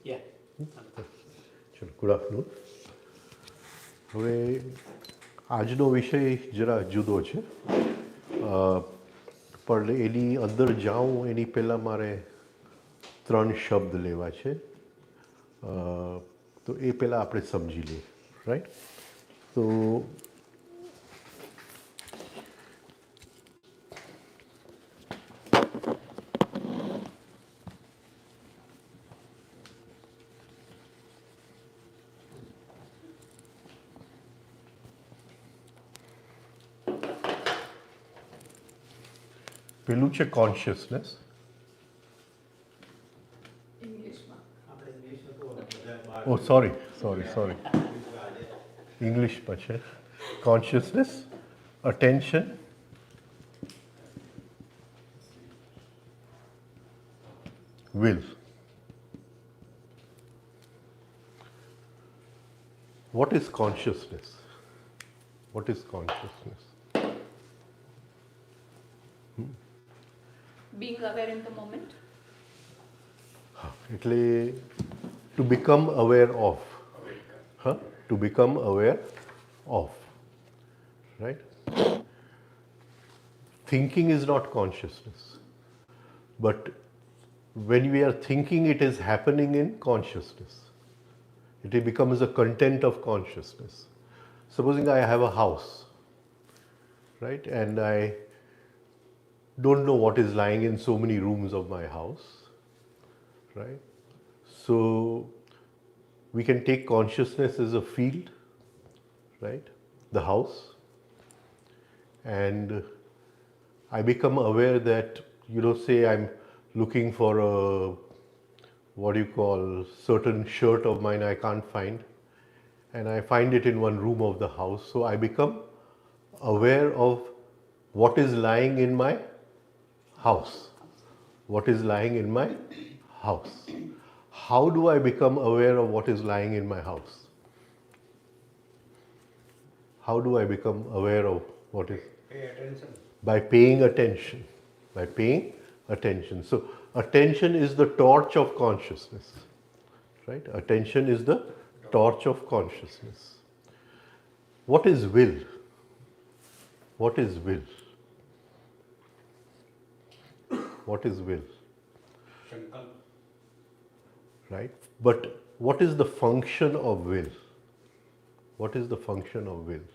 Yeah. ચલો good afternoon. હવે આજનો વિષય જરા જુદો છે, પણ એની અંદર જાઉં એની પહેલાં મારે 3 શબ્દ લેવા છે. તો એ પહેલાં આપણે સમજી લઈએ, રાઈટ? તો પેલું છે કોન્શિયસનેસ. ઓ સોરી ઇંગ્લિશમાં છે. Consciousness, attention, will. What is consciousness? What is consciousness? Being aware in the moment. એટલે to become aware of. To become aware of. Right? Thinking is not consciousness. But when we are thinking, it is happening in consciousness. It becomes a content of consciousness. Supposing I have a house, right? And I don't know what is lying in so many rooms of my house, right? So we can take consciousness as a field, right? The house. And I become aware that, say I'm looking for a, what do you call, certain shirt of mine I can't find, and I find it in one room of the house. So I become aware of what is lying in my house. What is lying in my house? How do I become aware of what is lying in my house? How do I become aware of what is? Pay attention. By paying attention. By paying attention. So attention is the torch of consciousness. Right? Attention is the torch of consciousness. What is will? What is will? What is will? Sankalp. Right? But what is the function of will? What is the function of will?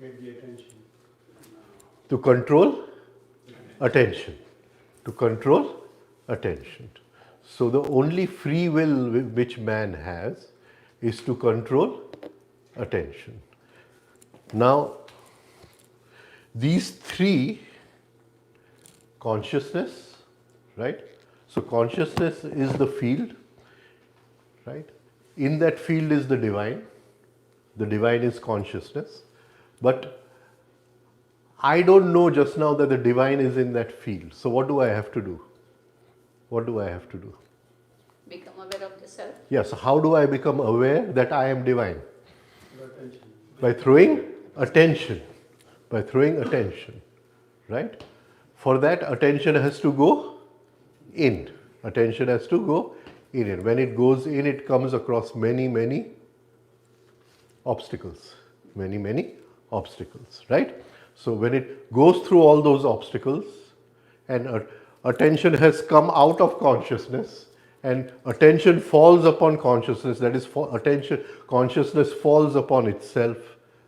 Get the attention. To control attention. To control attention. So the only free will which man has is to control attention. Now, these three, consciousness, right? So consciousness is the field, right? In that field is the divine. The divine is consciousness. But I don't know just now that the divine is in that field. So what do I have to do? What do I have to do? Become aware of the self. Yes, so how do I become aware that I am divine? Your attention. By throwing attention. By throwing attention, right? For that, attention has to go in. Attention has to go in. When it goes in, it comes across many, many obstacles. Many, many obstacles, right? So when it goes through all those obstacles and attention has come out of consciousness and attention falls upon consciousness, that is, attention, consciousness falls upon itself,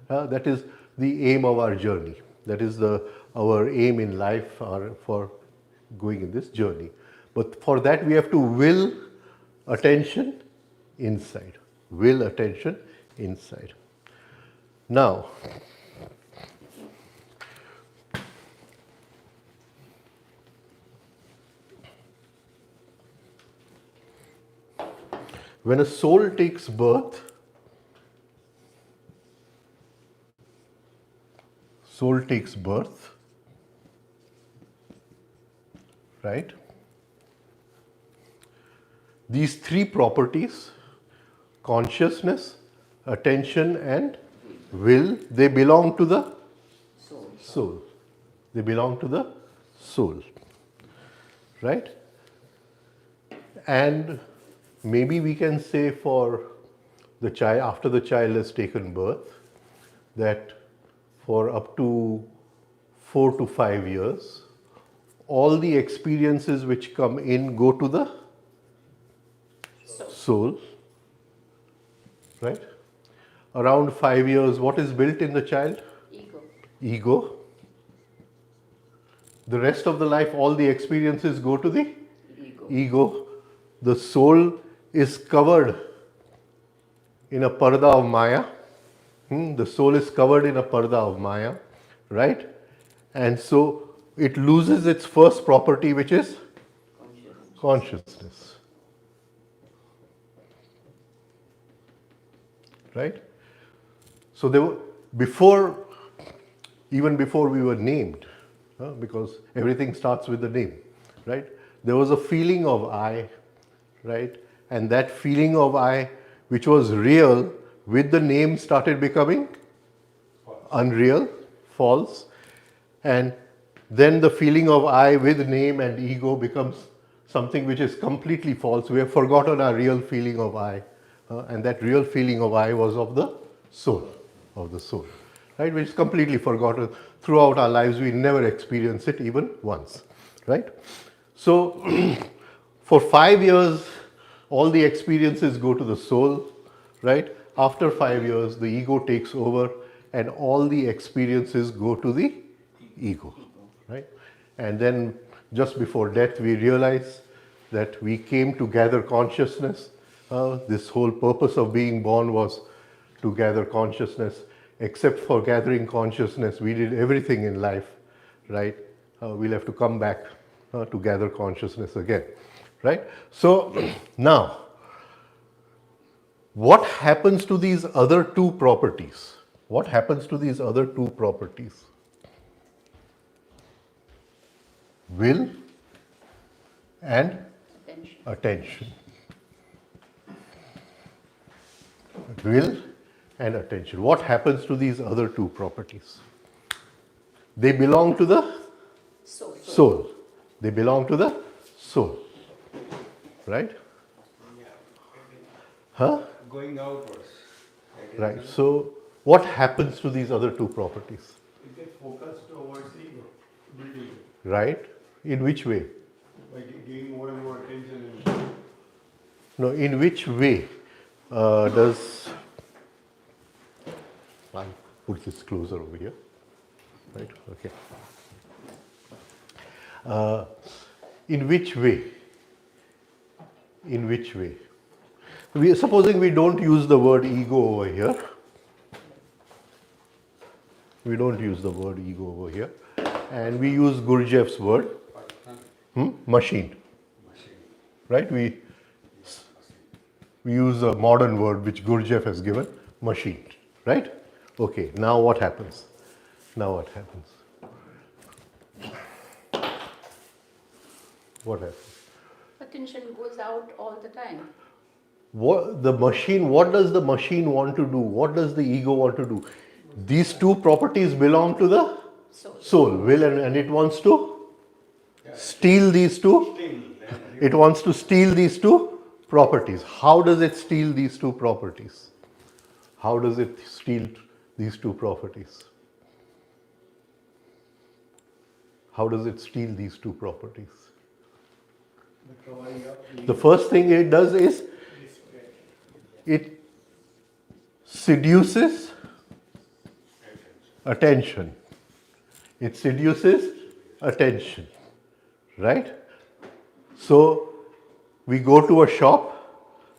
that is the aim of our journey. That is our aim in life for going in this journey. But for that we have to will attention inside. Will attention inside. Now, when a soul takes birth, right? These three properties, consciousness, attention and will, they belong to the soul. They belong to the soul, right? And maybe we can say for the child, after the child has taken birth, that for up to 4 to 5 years, all the experiences which come in go to the soul, right? Around 5 years, what is built in the child? Ego. Ego. The rest of the life, all the experiences go to the Ego. ego. The soul is covered in a parda of Maya. The soul is covered in a parda of Maya, right? And so it loses its first property, which is consciousness. Right? So there were, even before we were named, because everything starts with the name, right? There was a feeling of I, right? And that feeling of I, which was real, with the name started becoming unreal, false. And then the feeling of I with name and ego becomes something which is completely false. We have forgotten our real feeling of I. And that real feeling of I was of the soul, right? Which is completely forgotten. Throughout our lives, we never experience it even once, right? So, for 5 years, all the experiences go to the soul, right? After 5 years, the ego takes over and all the experiences go to the ego, right? And then just before death, we realize that we came to gather consciousness. This whole purpose of being born was to gather consciousness. Except for gathering consciousness, we did everything in life, right? We'll have to come back to gather consciousness again, right? So now, what happens to these other two properties? What happens to these other two properties? Will and attention. Will and attention. What happens to these other two properties? They belong to the soul. They belong to the soul. Right? Huh? Going outwards. Right. So, what happens to these other two properties? It gets focused towards ego, building. Right? In which way? By giving more and more attention. And No, in which way does... I'll put this closer over here. Right? Okay. In which way? In which way? Supposing we don't use the word ego over here. We don't use the word ego over here. And we use Gurdjieff's word, machine. Right? We use a modern word which Gurdjieff has given, machine. Right? Okay, now what happens? Now what happens? What happens? Attention goes out all the time. What does the machine want to do? What does the ego want to do? These two properties belong to the soul, will, and it wants to steal these two. It wants to steal these two properties. How does it steal these two properties? How does it steal these two properties? How does it steal these two properties? The first thing it does is it seduces attention. It seduces attention, right? So we go to a shop,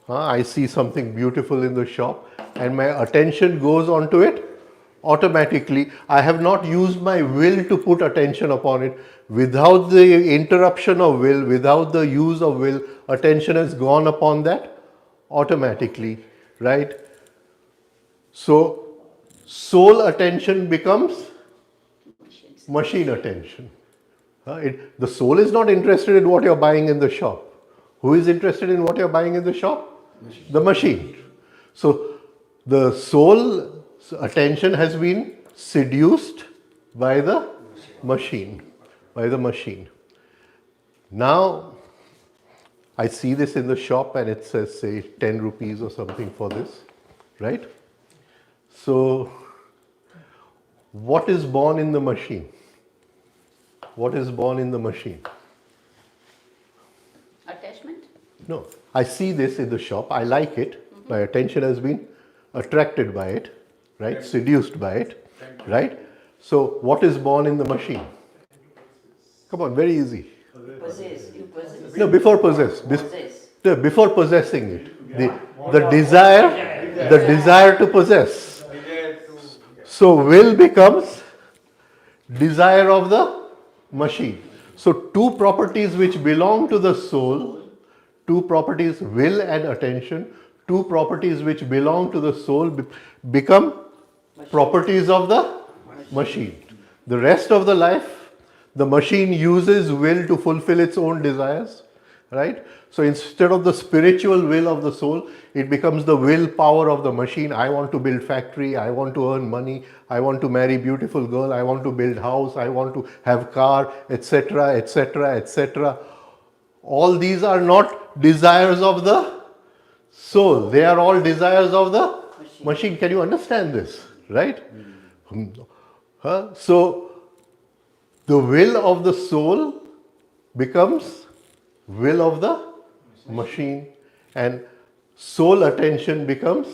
I see something beautiful in the shop and my attention goes onto it automatically. I have not used my will to put attention upon it. Without the interruption of will, without the use of will, attention has gone upon that automatically, right? So soul attention becomes machine attention. The soul is not interested in what you're buying in the shop. Who is interested in what you're buying in the shop? The machine. So the soul's attention has been seduced by the machine. Now, I see this in the shop and it says, say, 10 rupees or something for this, right? So, what is born in the machine? What is born in the machine? Attachment? No. I see this in the shop, I like it, my attention has been attracted by it, right? Seduced by it, right? So, what is born in the machine? Come on, very easy. Possess. You possess. No, before possess. Possess. No, before possessing it. The desire to possess. So will becomes desire of the machine. So two properties which belong to the soul, two properties, will and attention, two properties which belong to the soul become properties of the machine. The rest of the life, the machine uses will to fulfill its own desires, right? So instead of the spiritual will of the soul, it becomes the willpower of the machine. I want to build factory, I want to earn money, I want to marry beautiful girl, I want to build house, I want to have car, etc., etc., etc. All these are not desires of the soul. They are all desires of the machine. Can you understand this? Right? So, the will of the soul becomes will of the machine, and soul attention becomes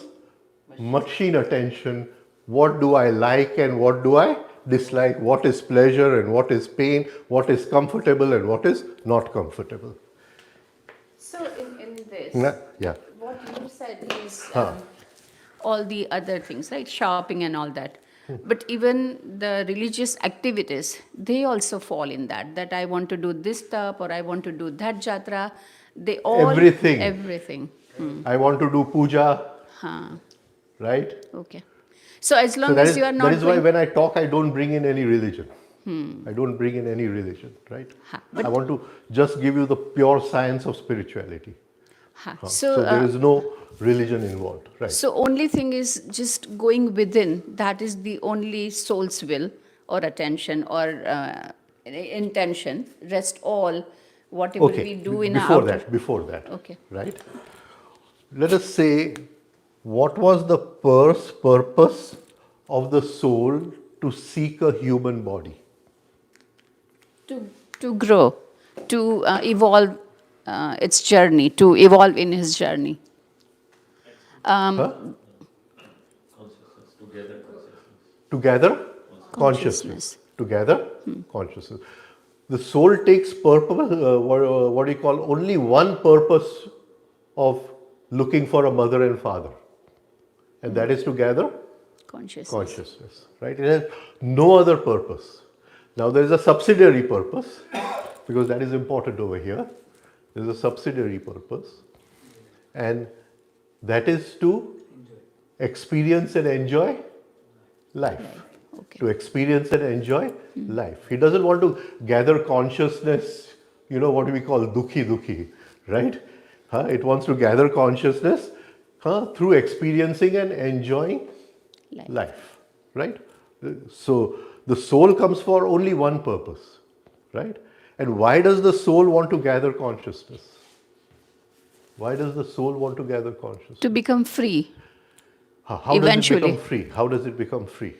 machine attention. What do I like and what do I dislike? What is pleasure and what is pain? What is comfortable and what is not comfortable? So in this, Yeah. what you said is all the other things, right? Shopping and all that. But even the religious activities, they also fall in that. That I want to do this stuff or I want to do that jatra. They all Everything. Everything. I want to do puja, Huh. right? Okay. So as long So that as is, you are not that is why going, when I talk, I don't bring in any religion. I don't bring in any religion, right? but- I want to just give you the pure science of spirituality. so there is no religion involved, right? so only thing is just going within. That is the only soul's will or attention or intention. Rest all, whatever we do in before our outer. before that, Okay. right? Let us say, what was the purpose of the soul to seek a human body? To grow, to evolve its journey, to evolve in his journey. Huh? To gather consciousness. To gather consciousness. The soul takes purpose, what do you call, only one purpose of looking for a mother and father. And that is to gather consciousness, right? It has no other purpose. Now there is a subsidiary purpose, because that is important over here. There is a subsidiary purpose, and that is to experience and enjoy life. Okay. To experience and enjoy life. He doesn't want to gather consciousness, what we call dukhi, right? It wants to gather consciousness through experiencing and enjoying life, right? So the soul comes for only one purpose, right? And why does the soul want to gather consciousness? Why does the soul want to gather consciousness? To become free. How eventually. does it become free? How does it become free?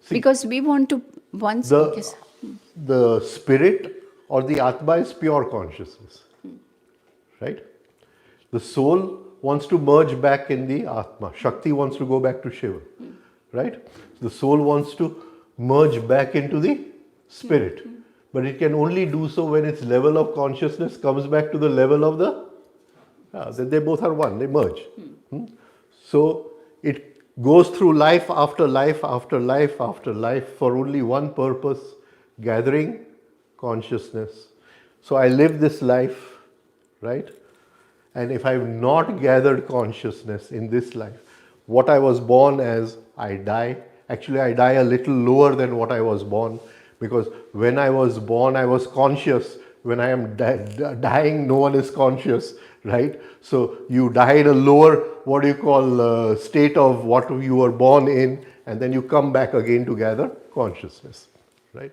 See, Because we want to once. the spirit or the Atma is pure consciousness, right? The soul wants to merge back in the Atma. Shakti wants to go back to Shiva, right? The soul wants to merge back into the spirit, but it can only do so when its level of consciousness comes back to the level of then they both are one, they merge. So it goes through life after life after life after life for only one purpose, gathering consciousness. So I live this life, right? And if I have not gathered consciousness in this life, what I was born as, I die. Actually, I die a little lower than what I was born, because when I was born, I was conscious. When I am dying, no one is conscious, right? So you die in a lower, state of what you were born in, and then you come back again to gather consciousness, right?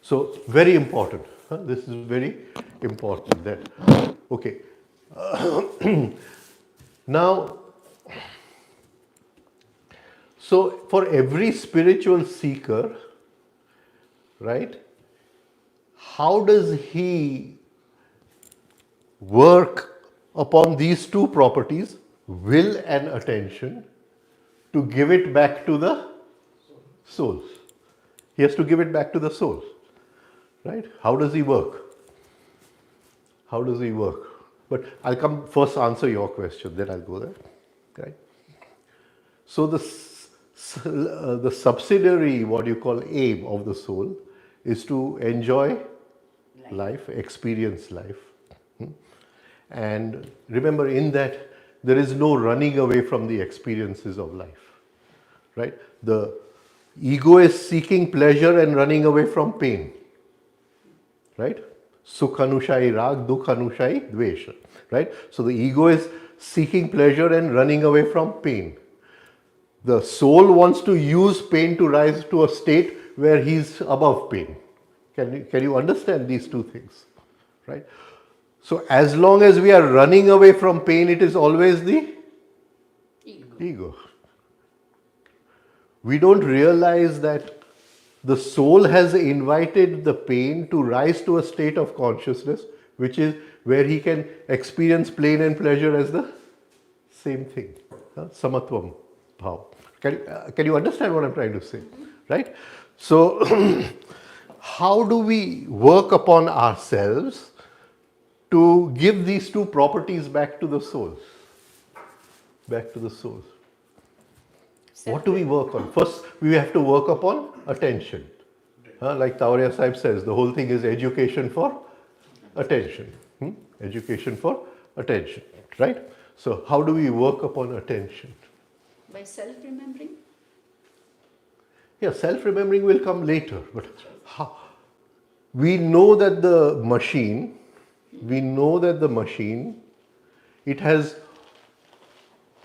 So very important. This is very important. That okay. Now, so for every spiritual seeker, right? How does he work upon these two properties, will and attention, to give it back to the soul? He has to give it back to the soul, right? How does he work? How does he work? But I'll come first answer your question, then I'll go there. Okay. So the subsidiary, what you call aim of the soul, is to enjoy life, experience life. And remember, in that there is no running away from the experiences of life, right? The ego is seeking pleasure and running away from pain, right? Sukhanushai rag, dukhanushai dvesha, right? So the ego is seeking pleasure and running away from pain. The soul wants to use pain to rise to a state where he's above pain. Can you understand these two things, right? So as long as we are running away from pain, it is always the ego. We don't realize that the soul has invited the pain to rise to a state of consciousness, which is where he can experience pain and pleasure as the same thing. Samatvam bhav. Can you understand what I'm trying to say? Right? So, how do we work upon ourselves to give these two properties back to the soul? Back to the soul. What do we work on? First, we have to work upon attention. Like Tauriya Sahib says, the whole thing is education for attention. Education for attention, right? So, how do we work upon attention? By self-remembering? Yeah, self-remembering will come later. But how? We know that the machine,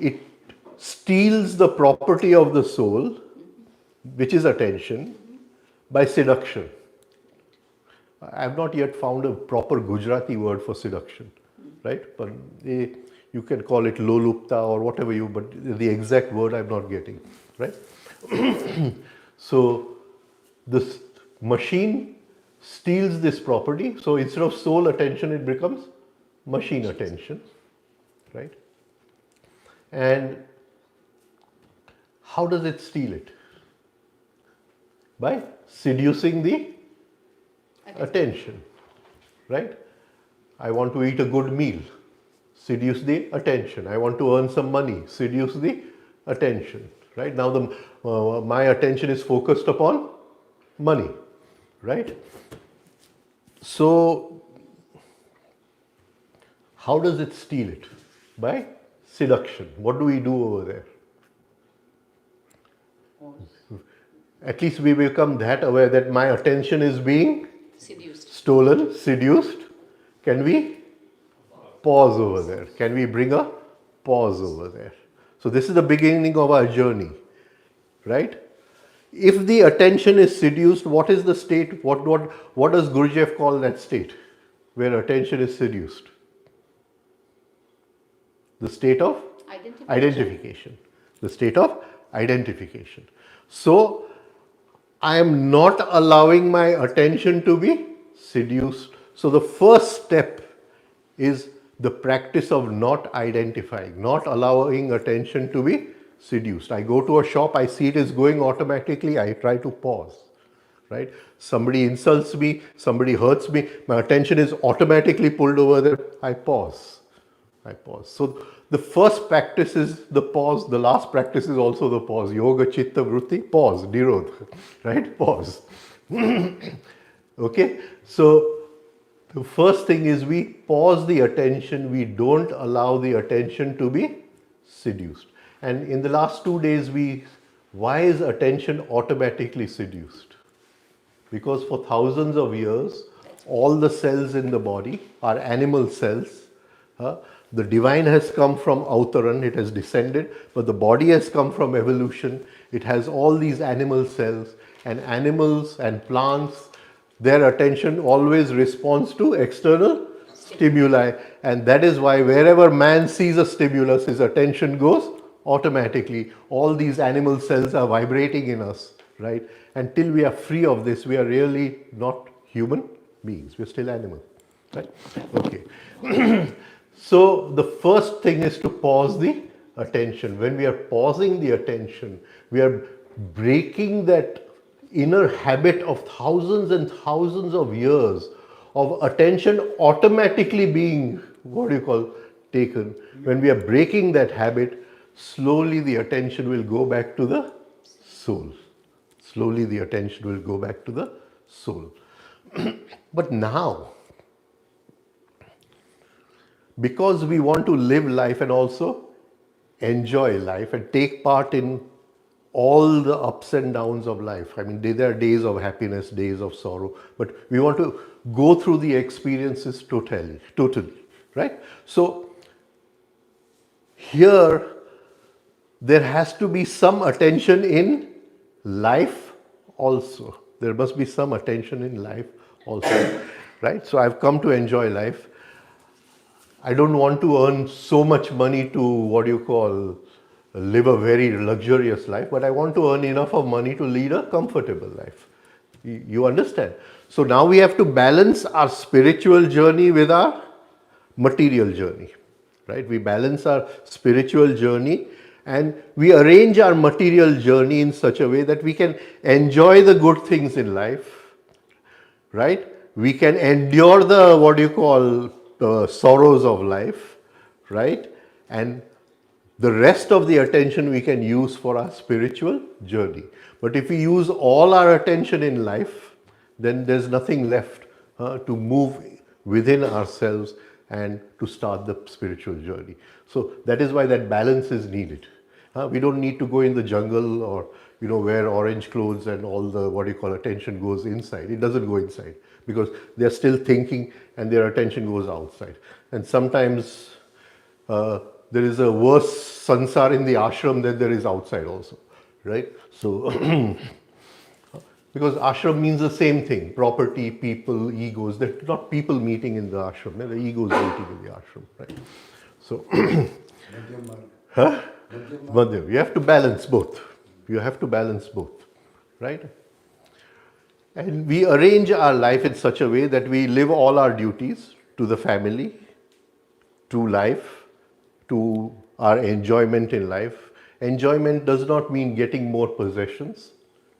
it steals the property of the soul, which is attention, by seduction. I have not yet found a proper Gujarati word for seduction, right? But you can call it lolupta or whatever but the exact word I'm not getting, right? So this machine steals this property. So instead of soul attention, it becomes machine attention, right? And how does it steal it? By seducing the attention, right? I want to eat a good meal, seduce the attention. I want to earn some money, seduce the attention, right? Now my attention is focused upon money, right? So how does it steal it? By seduction. What do we do over there? At least we become that aware that my attention is being stolen, seduced. Can we pause over there? Can we bring a pause over there? So this is the beginning of our journey, right? If the attention is seduced, what is the state? What does Gurdjieff call that state where attention is seduced? The state of identification. The state of identification. So I am not allowing my attention to be seduced. So the first step is the practice of not identifying, not allowing attention to be seduced. I go to a shop, I see it is going automatically, I try to pause, right? Somebody insults me, somebody hurts me, my attention is automatically pulled over there, I pause. So the first practice is the pause, the last practice is also the pause. Yoga Chitta Vritti, pause, Nirodha, right? Pause. Okay, so the first thing is we pause the attention, we don't allow the attention to be seduced. And in the last 2 days, why is attention automatically seduced? Because for thousands of years, all the cells in the body are animal cells. The divine has come from Avtaran, it has descended, but the body has come from evolution. It has all these animal cells, and animals and plants their attention always responds to external stimuli, and that is why wherever man sees a stimulus, his attention goes automatically. All these animal cells are vibrating in us, right? Until we are free of this, we are really not human beings, we're still animals, right? Okay. So the first thing is to pause the attention. When we are pausing the attention, we are breaking that inner habit of thousands and thousands of years of attention automatically being, what do you call, taken. When we are breaking that habit, slowly the attention will go back to the soul. Slowly the attention will go back to the soul. But now, because we want to live life and also enjoy life and take part in all the ups and downs of life. I mean, there are days of happiness, days of sorrow, but we want to go through the experiences totally, right? So here there has to be some attention in life also. There must be some attention in life also, right? So I've come to enjoy life. I don't want to earn so much money to, what do you call, live a very luxurious life, but I want to earn enough of money to lead a comfortable life. You understand? So now we have to balance our spiritual journey with our material journey, right? We balance our spiritual journey and we arrange our material journey in such a way that we can enjoy the good things in life, right? We can endure the, what do you call, sorrows of life, right? And the rest of the attention we can use for our spiritual journey. But if we use all our attention in life, then there's nothing left to move within ourselves and to start the spiritual journey. So that is why that balance is needed. We don't need to go in the jungle or, you know, wear orange clothes and all the, what do you call, attention goes inside. It doesn't go inside because they're still thinking and their attention goes outside. And sometimes there is a worse sansar in the ashram than there is outside also, right? So, because ashram means the same thing, property, people, egos. They're not people meeting in the ashram, they're the egos meeting in the ashram, right? So, huh? Madhyam. You have to balance both. You have to balance both, right? And we arrange our life in such a way that we live all our duties to the family, to life, to our enjoyment in life. Enjoyment does not mean getting more possessions,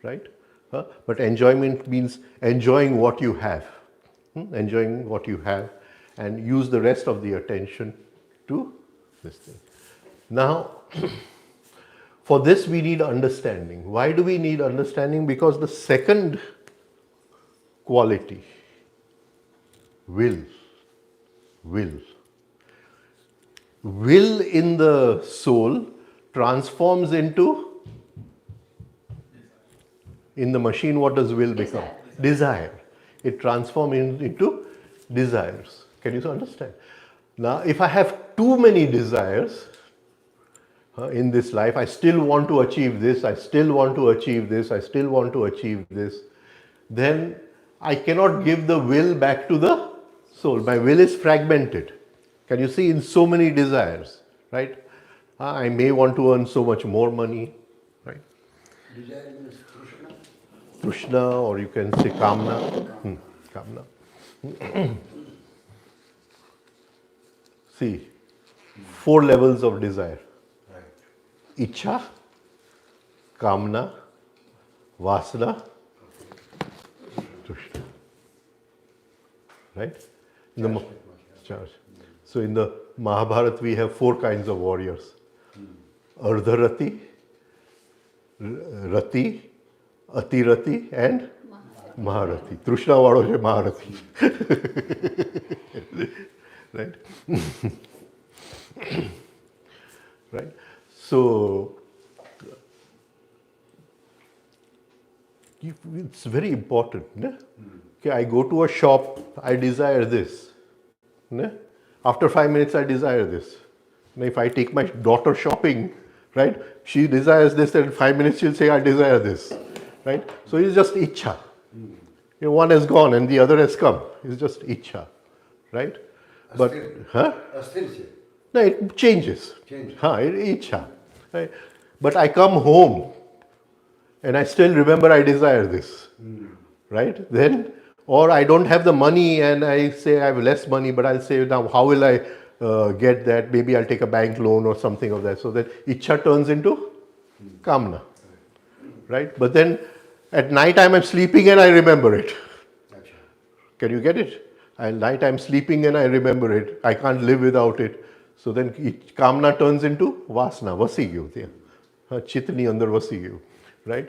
right? But enjoyment means enjoying what you have, enjoying what you have, and use the rest of the attention to this thing. Now, for this we need understanding. Why do we need understanding? Because the second quality, will in the soul transforms into, in the machine what does will become? Desire. It transforms into desires. Can you understand? Now if I have too many desires in this life, I still want to achieve this, I still want to achieve this, I still want to achieve this, then I cannot give the will back to the soul. My will is fragmented. Can you see, in so many desires, right? I may want to earn so much more money, right? Desire means Krishna. Trishna, or you can say Kamna. Kamna. See, 4 levels of desire. Ichha, Kamna, Vasana, Trishna. Right? In the charge. So in the Mahabharata we have 4 kinds of warriors. Ardharati, Rati, Atirati and Maharati. Trishna vado je Maharati. Right? Right? So it's very important. Ne? Okay, I go to a shop, I desire this. Ne? After 5 minutes, I desire this. Now, if I take my daughter shopping, right, she desires this, and in 5 minutes she'll say, I desire this. Right? So it's just ichha. One has gone and the other has come. It's just Icha, right? But, Asthir. huh? Asthir se. No, it changes. Change. Icha. Right? But I come home and I still remember I desire this. Right? Then, or I don't have the money and I say I have less money, but I'll say now how will I get that? Maybe I'll take a bank loan or something of that. So that Icha turns into Kamna. Right? But then at night time I'm sleeping and I remember it. Acha. Can you get it? At night I'm sleeping and I remember it. I can't live without it. So then Kamna turns into Vasna, Vasigyu. Chitni andar Vasigyu. Right?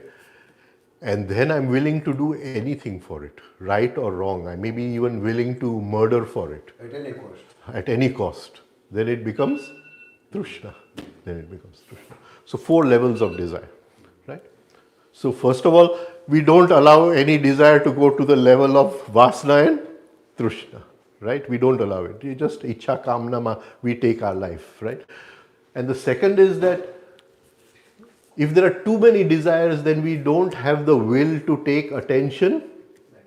And then I'm willing to do anything for it, right or wrong. I may be even willing to murder for it At any cost. at any cost. Then it becomes Trishna. Then it becomes Trishna. So 4 levels of desire, right? So first of all, we don't allow any desire to go to the level of Vasna and Trishna, right? We don't allow it. We just Icha Kamna, we take our life, right? And the second is that if there are too many desires, then we don't have the will to take attention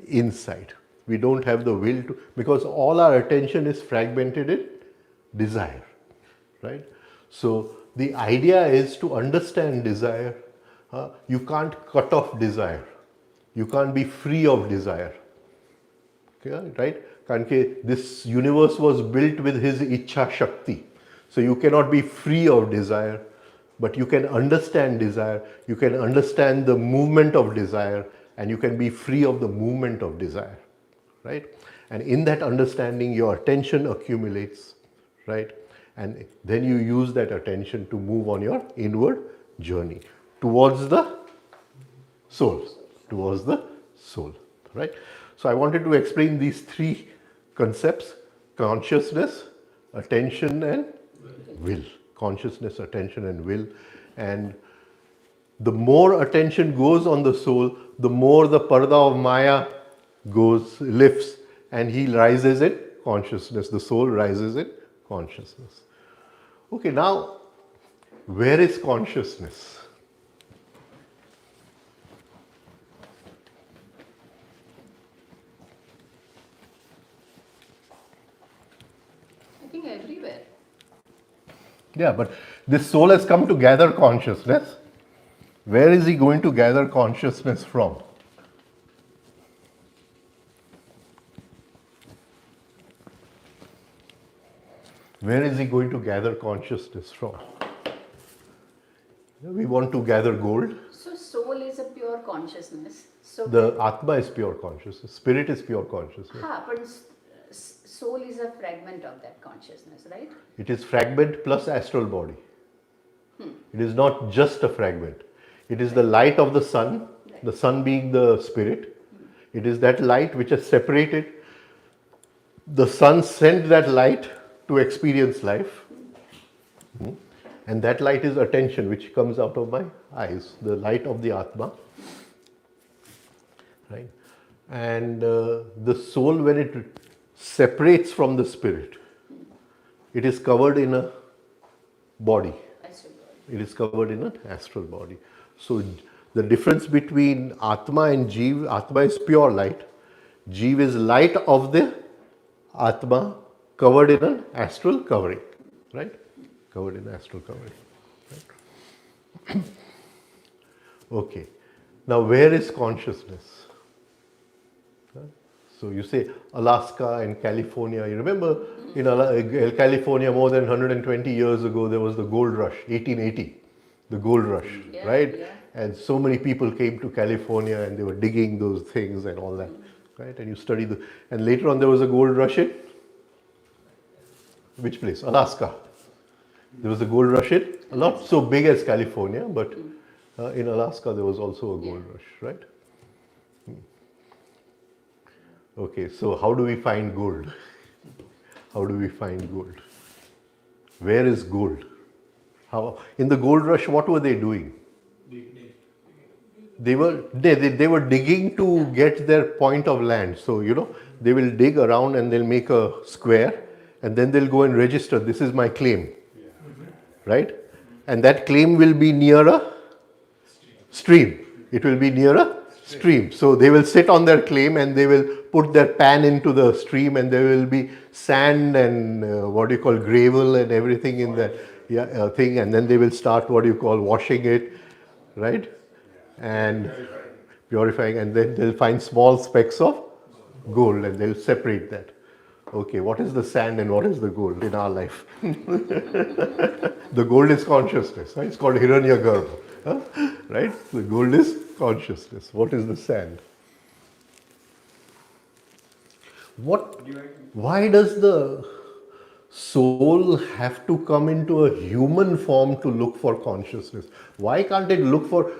inside. We don't have the will to, because all our attention is fragmented in desire, right? So the idea is to understand desire. You can't cut off desire. You can't be free of desire. Okay, right? Because this universe was built with his Icha Shakti. So you cannot be free of desire. But you can understand desire, you can understand the movement of desire, and you can be free of the movement of desire, right? And in that understanding, your attention accumulates, right? And then you use that attention to move on your inward journey towards the soul, right? So I wanted to explain these 3 concepts: consciousness, attention, and will. Consciousness, attention, and will. And the more attention goes on the soul, the more the parda of Maya lifts, and he rises in consciousness. The soul rises in consciousness. Okay, now, where is consciousness? I think everywhere. Yeah, but this soul has come to gather consciousness. Where is he going to gather consciousness from? Where is he going to gather consciousness from? We want to gather gold. So soul is a pure consciousness. So The Atma is pure consciousness. Spirit is pure consciousness. but soul is a fragment of that consciousness, right? It is fragment plus astral body. It is not just a fragment. It is the light of the sun, the sun being the spirit. It is that light which has separated. The sun sent that light to experience life. And that light is attention, which comes out of my eyes, the light of the Atma. Right? And the soul, when it separates from the spirit, it is covered in a body. It is covered in an astral body. So the difference between Atma and Jeev, Atma is pure light. Jeev is light of the Atma covered in an astral covering. Right? Covered in astral covering. Right? Okay. Now where is consciousness? So you say Alaska and California. You remember in California more than 120 years ago there was the gold rush, 1880, the gold rush, right? Yeah. And so many people came to California and they were digging those things and all that, right? And you study and later on there was a gold rush in which place? Alaska. There was a gold rush in, not so big as California, but in Alaska there was also a gold rush, right? Okay, so how do we find gold? How do we find gold? Where is gold? How in the gold rush? What were they doing? They were digging to get their point of land. So they will dig around and they'll make a square, and then they'll go and register. This is my claim, right? And that claim will be near a stream. It will be near a stream. So they will sit on their claim and they will put their pan into the stream, and there will be sand and what do you call gravel and everything in that thing, and then they will start what you call washing it, right? And purifying, and then they'll find small specks of gold and they'll separate that. Okay, what is the sand and what is the gold in our life? The gold is consciousness, right? It's called Hiranyagarbha, huh? Right? The gold is consciousness. What is the sand? Why does the soul have to come into a human form to look for consciousness? Why can't it look for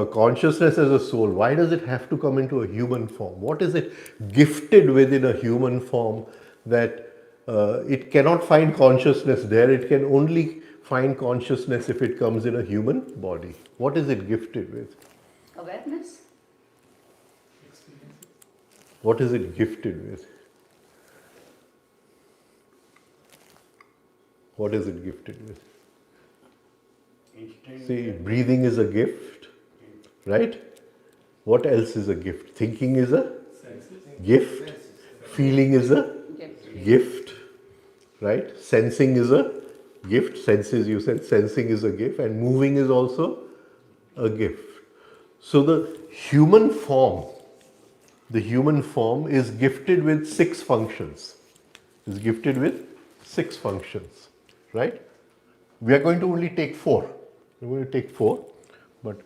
consciousness as a soul? Why does it have to come into a human form? What is it gifted within a human form that it cannot find consciousness there? It can only find consciousness if it comes in a human body. What is it gifted with? Awareness? What is it gifted with? What is it gifted with? See, breathing is a gift, right? What else is a gift? Thinking is a gift. Feeling is a gift, right? Sensing is a gift. Senses, you said, sensing is a gift, and moving is also a gift. So the human form is gifted with 6 functions. Is gifted with 6 functions, right? We are going to only take 4. We're going to take 4, but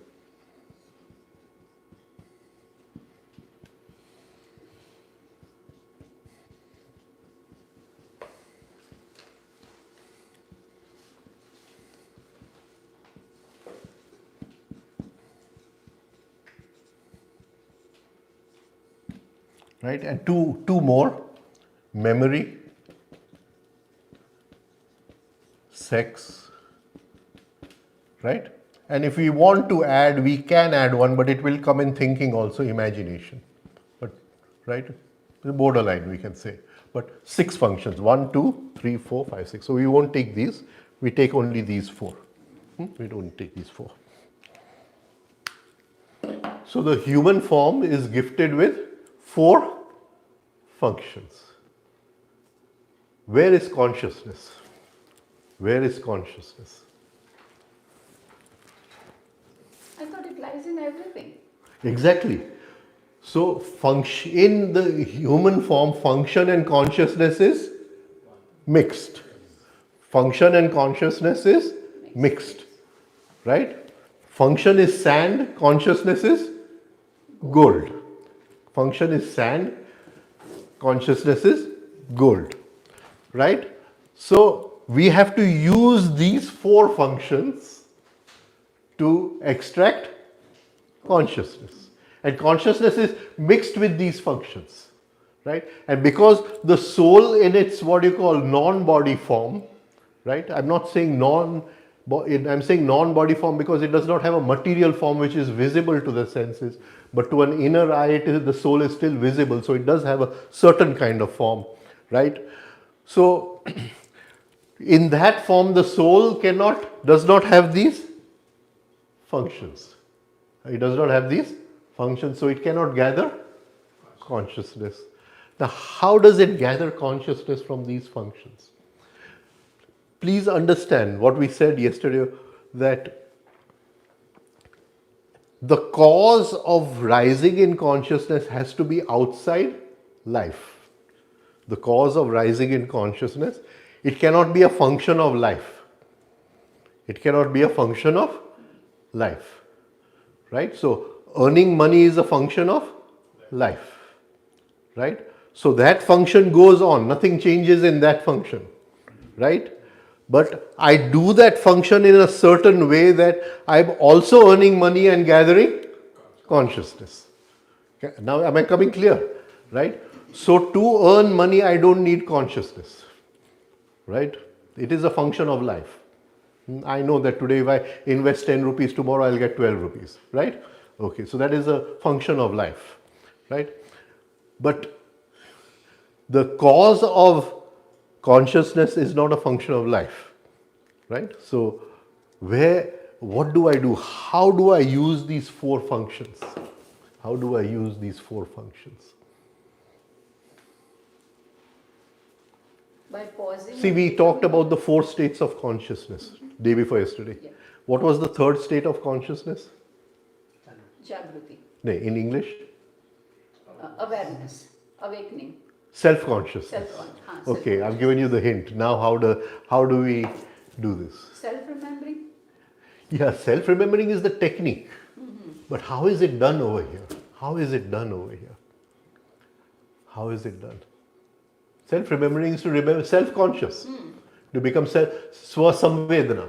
right, and two more: memory, sex, right? And if we want to add, we can add one, but it will come in thinking also, imagination. But right, the borderline we can say. But 6 functions: 1, 2, 3, 4, 5, 6. So we won't take these. We take only these 4. We don't take these 4. So the human form is gifted with 4 functions. Where is consciousness? Where is consciousness? I thought it lies in everything. Exactly. So in the human form, function and consciousness is mixed. Function and consciousness is mixed, right? Function is sand, consciousness is gold. Function is sand, consciousness is gold, right? So we have to use these 4 functions to extract consciousness. And consciousness is mixed with these functions, right? And because the soul in its what you call non-body form, right? I'm not saying I'm saying non-body form because it does not have a material form which is visible to the senses, but to an inner eye, the soul is still visible. So it does have a certain kind of form, right? So in that form, the soul does not have these functions. It does not have these functions, so it cannot gather consciousness. Now, how does it gather consciousness from these functions? Please understand what we said yesterday, that the cause of rising in consciousness has to be outside life. The cause of rising in consciousness, it cannot be a function of life. It cannot be a function of life, right? So earning money is a function of life, right? So that function goes on, nothing changes in that function, right? But I do that function in a certain way that I'm also earning money and gathering consciousness. Okay? Now am I coming clear, right? So to earn money I don't need consciousness, right? It is a function of life. I know that today if I invest 10 rupees, tomorrow I'll get 12 rupees, right? Okay, so that is a function of life, right? But the cause of consciousness is not a function of life, right? So what do I do? How do I use these 4 functions? How do I use these 4 functions? By pausing. See, we talked about the 4 states of consciousness day before yesterday. Yeah. What was the third state of consciousness? Jagruti, No, in English? awareness, awakening, Self-consciousness. self-conscious. Okay, I've given you the hint. Now how do we do this? Self-remembering. Yeah, self-remembering is the technique. But how is it done over here? How is it done over here? How is it done? Self-remembering is to remember self-conscious. To become swasamvedana.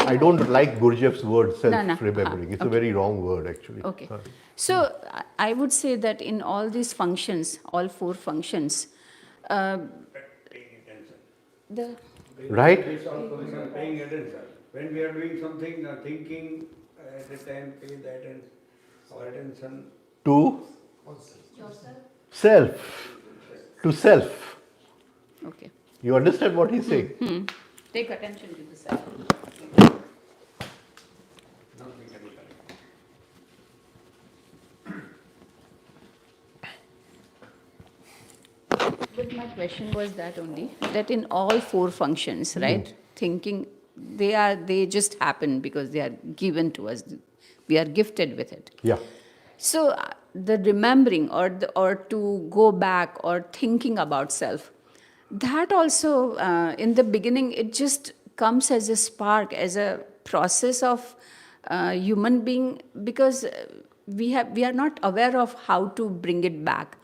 I don't like Gurdjieff's word self-remembering. It's a very wrong word actually. Okay. So I would say that in all these functions, all 4 functions, Paying attention. the Right? This all comes from paying attention. When we are doing something, thinking at a time, pay the attention, our attention. To self. To self. okay. You understand what he's saying? Take attention to the self. Not mechanical. But my question was that only, that in all 4 functions, right, thinking, they just happen because they are given to us. We are gifted with it. Yeah. So the remembering or to go back or thinking about self, that also in the beginning it just comes as a spark, as a process of human being, because we are not aware of how to bring it back.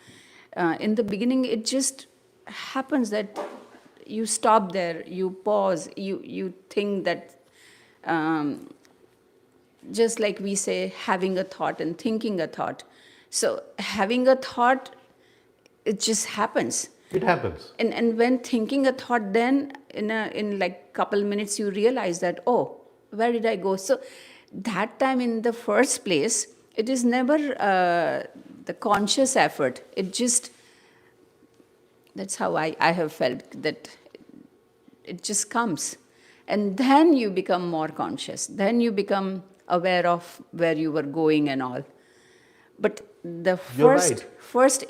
In the beginning it just happens that you stop there, you pause, you think that just like we say, having a thought and thinking a thought. So having a thought, it just happens. It happens. And when thinking a thought, then in like couple minutes you realize that, oh, where did I go? So that time in the first place, it is never the conscious effort. It just, that's how I have felt, that it just comes. And then you become more conscious. Then you become aware of where you were going and all. But the You're right. first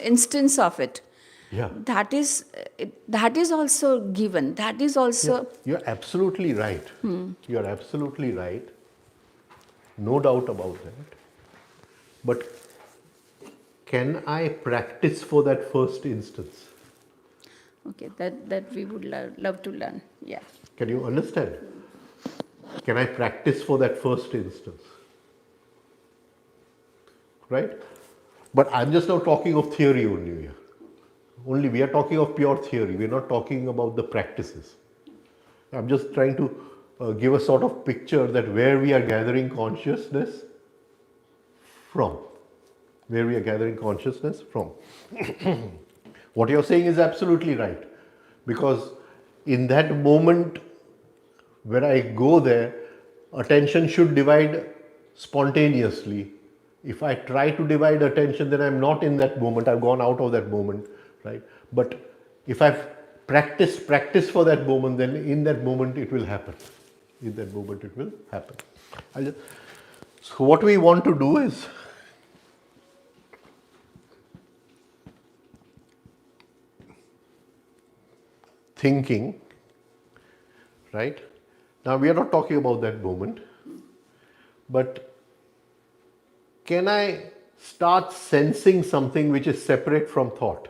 instance of it, Yeah. that is also given. That is also You're absolutely right. You're absolutely right. No doubt about that. But can I practice for that first instance? okay. That we would love to learn. Yeah. Can you understand? Can I practice for that first instance? Right? But I'm just now talking of theory only here. Only we are talking of pure theory. We're not talking about the practices. I'm just trying to give a sort of picture that where we are gathering consciousness from. Where we are gathering consciousness from. What you're saying is absolutely right. Because in that moment when I go there, attention should divide spontaneously. If I try to divide attention, then I'm not in that moment. I've gone out of that moment, right? But if I've practiced for that moment, then in that moment it will happen. In that moment it will happen. So what we want to do is thinking, right? Now we are not talking about that moment, but can I start sensing something which is separate from thought?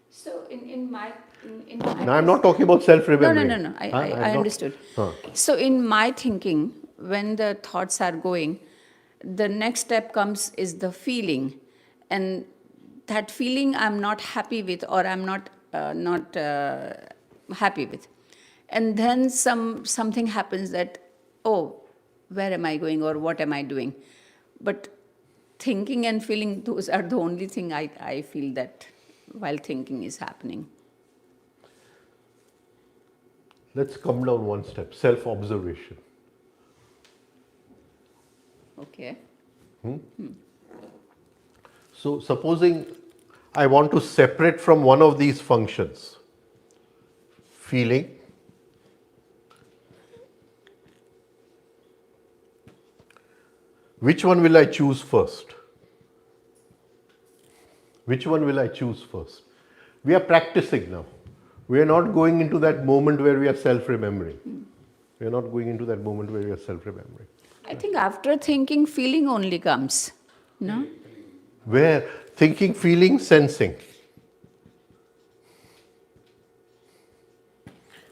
So in my Now I'm not talking about self-remembering. No. I I'm not- understood. Huh. So in my thinking, when the thoughts are going, the next step comes is the feeling, and that feeling I'm not happy with, or I'm not happy with, and then something happens that, oh, where am I going or what am I doing? But thinking and feeling, those are the only thing I feel that while thinking is happening. Let's come down one step. Self-observation. Okay. So supposing I want to separate from one of these functions, feeling which one will I choose first? Which one will I choose first? We are practicing now. We are not going into that moment where we are self-remembering. We are not going into that moment where we are self-remembering. I think after thinking, feeling only comes. No? Where thinking, feeling, sensing.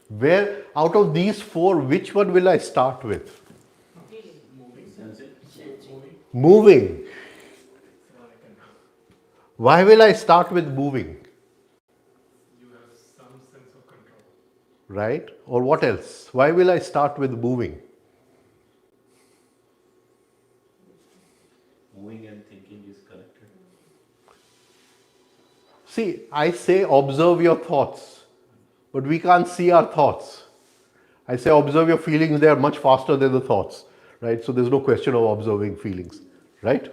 Where out of these four, which one will I start with? Moving. Why will I start with moving? You have some sense of control. Right? Or what else? Why will I start with moving? Moving and thinking is connected. See, I say observe your thoughts, but we can't see our thoughts. I say observe your feelings, they are much faster than the thoughts, right? So there's no question of observing feelings, right?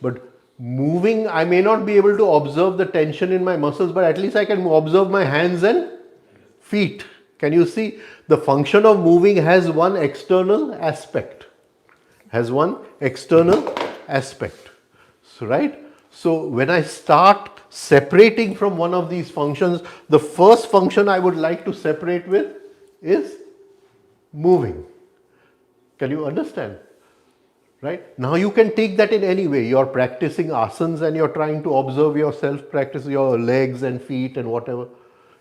But moving, I may not be able to observe the tension in my muscles, but at least I can observe my hands and feet. Can you see? The function of moving has one external aspect. Has one external aspect. So, right? So when I start separating from one of these functions, the first function I would like to separate with is moving. Can you understand? Right? Now you can take that in any way. You're practicing asanas and you're trying to observe yourself, practice your legs and feet and whatever.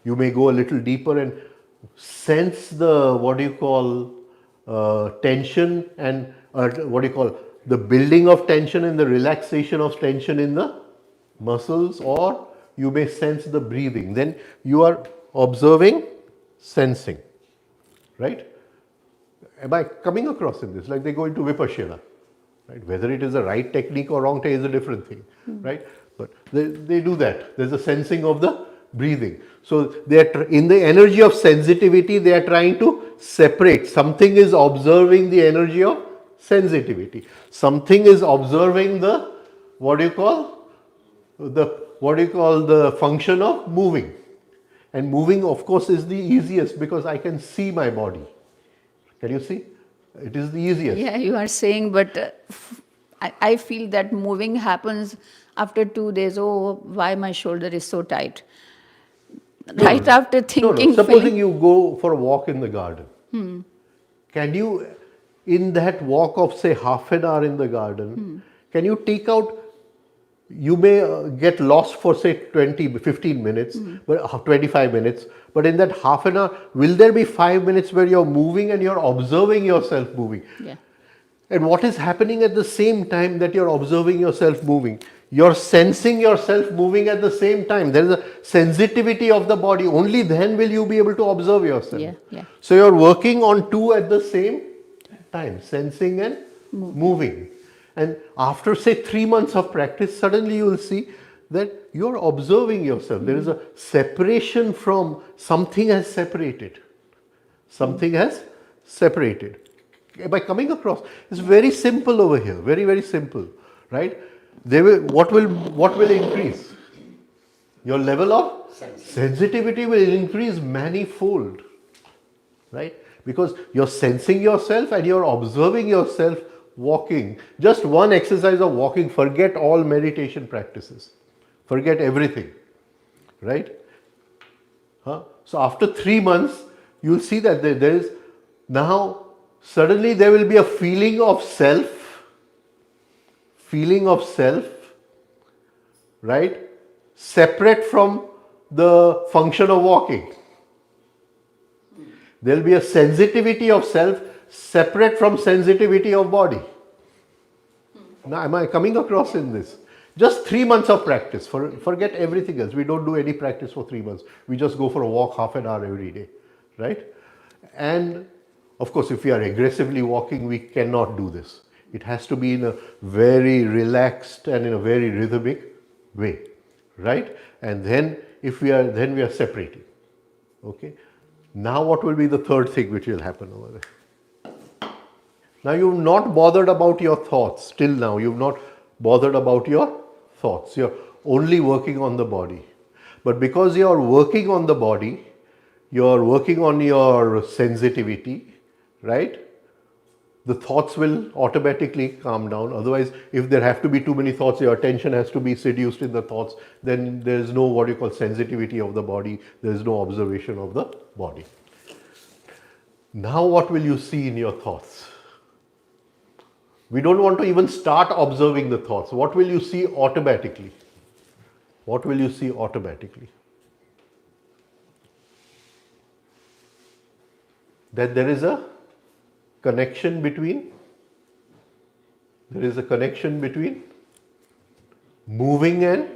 You may go a little deeper and sense the, tension and the building of tension and the relaxation of tension in the muscles, or you may sense the breathing. Then you are observing, sensing, right? Am I coming across in this? Like they go into Vipassana, right? Whether it is the right technique or wrong technique is a different thing, right? But they do that. There's a sensing of the breathing. So they are in the energy of sensitivity, they are trying to separate. Something is observing the energy of sensitivity. Something is observing the the function of moving. And moving, of course, is the easiest because I can see my body. Can you see? It is the easiest. Yeah, you are saying, but I feel that moving happens after 2 days. Oh, why my shoulder is so tight? Right after thinking, Supposing feeling. you go for a walk in the garden. Can you, in that walk of say half an hour in the garden, can you take out, you may get lost for say 15 minutes, but 25 minutes, but in that half an hour, will there be 5 minutes where you're moving and you're observing yourself moving? Yeah. And what is happening at the same time that you're observing yourself moving? You're sensing yourself moving at the same time. There is a sensitivity of the body. Only then will you be able to observe yourself. Yeah, yeah. So you're working on two at the same time, sensing and moving. And after say 3 months of practice, suddenly you will see that you're observing yourself. There is a separation from something has separated. Something has separated. By coming across, it's very simple over here. Very, very simple, right? What will increase? Your level of sensitivity will increase manifold, right? Because you're sensing yourself and you're observing yourself walking. Just one exercise of walking, forget all meditation practices. Forget everything, right? So after 3 months, you'll see that there is now suddenly there will be a feeling of self, right? Separate from the function of walking. There will be a sensitivity of self separate from sensitivity of body. Now, am I coming across in this? Just 3 months of practice. Forget everything else. We don't do any practice for 3 months. We just go for a walk half an hour every day, right? And of course, if we are aggressively walking, we cannot do this. It has to be in a very relaxed and in a very rhythmic way, right? And then we are separating. Okay. Now what will be the third thing which will happen over there? Now you've not bothered about your thoughts. Till now you've not bothered about your thoughts. You're only working on the body. But because you're working on the body, you're working on your sensitivity, right? the thoughts will automatically calm down. Otherwise, if there have to be too many thoughts, your attention has to be seduced in the thoughts, then there is no what you call sensitivity of the body, there is no observation of the body. Now what will you see in your thoughts? We don't want to even start observing the thoughts. What will you see automatically? What will you see automatically? That there is a connection between moving and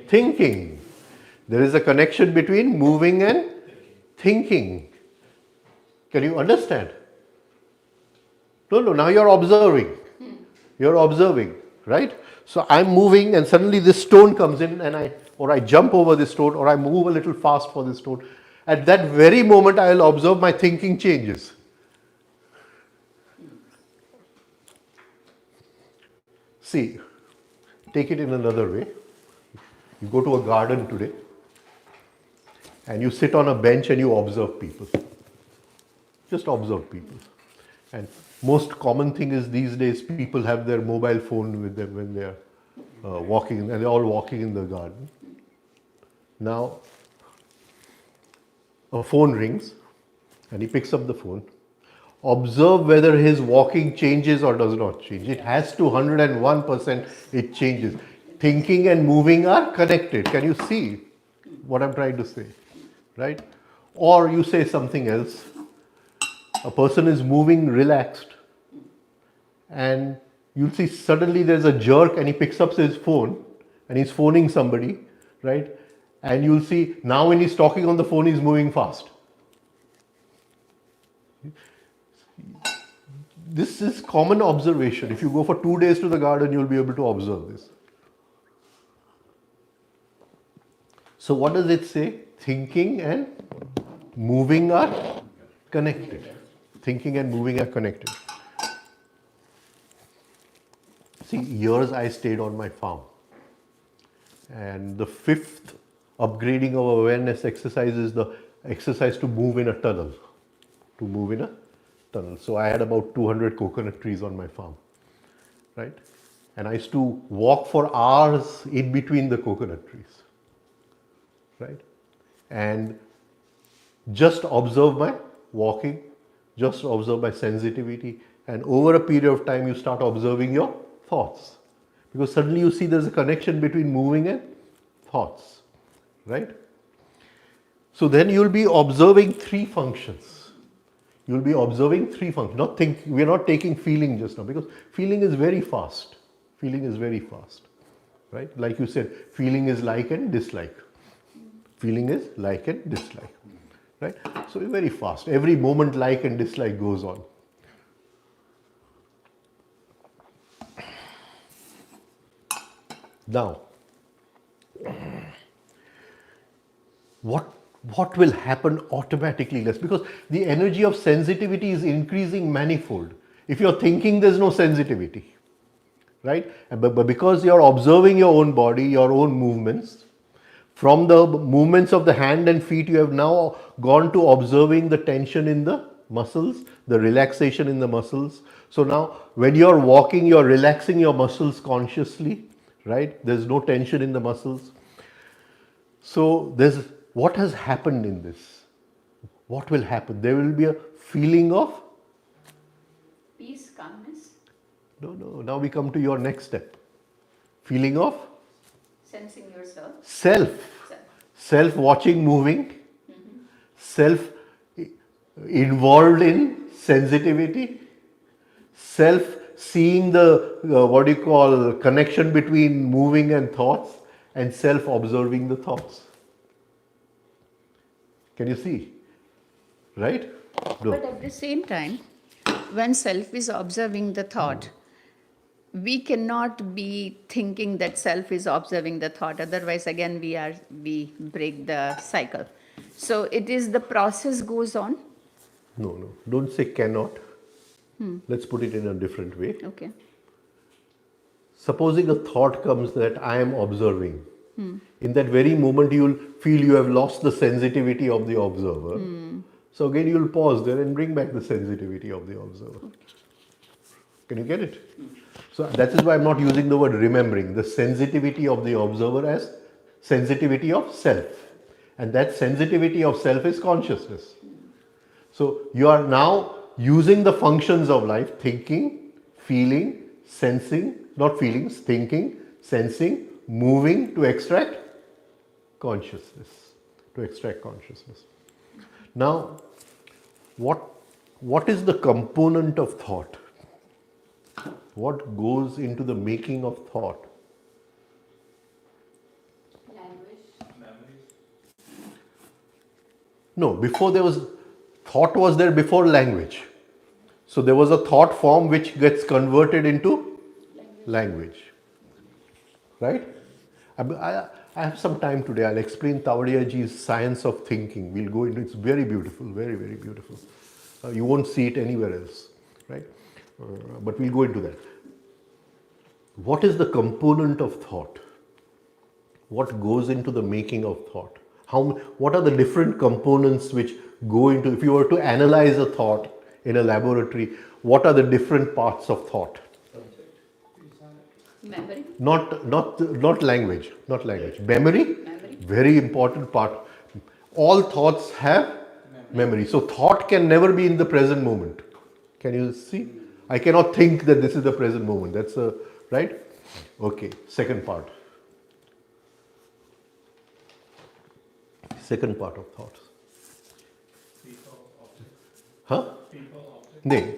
thinking. There is a connection between moving and thinking. Can you understand? No, now you're observing. You're observing, right? So I'm moving and suddenly this stone comes in and I jump over this stone or I move a little fast for this stone. At that very moment I will observe my thinking changes. See, take it in another way. You go to a garden today and you sit on a bench and you observe people. Just observe people. And most common thing is these days people have their mobile phone with them when they are walking, and they're all walking in the garden. Now, a phone rings and he picks up the phone. Observe whether his walking changes or does not change. It has to 101% it changes. Thinking and moving are connected. Can you see what I'm trying to say? Right? Or you say something else. A person is moving relaxed and you'll see suddenly there's a jerk and he picks up his phone and he's phoning somebody, right? And you'll see now when he's talking on the phone, he's moving fast. This is common observation. If you go for 2 days to the garden, you'll be able to observe this. So what does it say? Thinking and moving are connected. Thinking and moving are connected. See, years I stayed on my farm. And the 5th upgrading of awareness exercise is the exercise to move in a tunnel. To move in a tunnel. So I had about 200 coconut trees on my farm. Right? And I used to walk for hours in between the coconut trees. Right? And just observe my walking, just observe my sensitivity, and over a period of time you start observing your thoughts. Because suddenly you see there's a connection between moving and thoughts, right? So then you'll be observing 3 functions. You'll be observing 3 functions. We're not taking feeling just now, because feeling is very fast. Feeling is very fast, right? Like you said, feeling is like and dislike. Feeling is like and dislike, right? So very fast. Every moment like and dislike goes on. Now, what will happen automatically less? Because the energy of sensitivity is increasing manifold. If you're thinking, there's no sensitivity, right? But because you're observing your own body, your own movements, from the movements of the hand and feet, you have now gone to observing the tension in the muscles, the relaxation in the muscles. So now when you're walking, you're relaxing your muscles consciously, right? There's no tension in the muscles. So what has happened in this? What will happen? There will be a feeling of Peace, calmness, no. Now we come to your next step. Feeling of sensing yourself. Self watching moving, self involved in sensitivity, self seeing the what do you call connection between moving and thoughts, and self observing the thoughts. Can you see? Right? No. But at the same time, when self is observing the thought, we cannot be thinking that self is observing the thought. Otherwise, again, we break the cycle. So it is the process goes on. No. Don't say cannot. Let's put it in a different way. Okay. Supposing a thought comes that I am observing. In that very moment, you will feel you have lost the sensitivity of the observer. So again, you will pause there and bring back the sensitivity of the observer. Can you get it? So that is why I'm not using the word remembering. The sensitivity of the observer as sensitivity of self. And that sensitivity of self is consciousness. So you are now using the functions of life, thinking, feeling, sensing, not feelings, thinking, sensing, moving to extract consciousness. To extract consciousness. Now, what is the component of thought? What goes into the making of thought? No, before there was, thought was there before language. So there was a thought form which gets converted into language. Right? I have some time today. I'll explain Tawadiyaji's science of thinking. We'll go into it. It's very beautiful, very, very beautiful. You won't see it anywhere else. Right? But we'll go into that. What is the component of thought? What goes into the making of thought? What are the different components which go into, if you were to analyze a thought in a laboratory, what are the different parts of thought? Memory. Not language, not language. Memory, very important part. All thoughts have memory. So thought can never be in the present moment. Can you see? I cannot think that this is the present moment. That's a, right? Okay, second part. Second part of thoughts. Huh? No.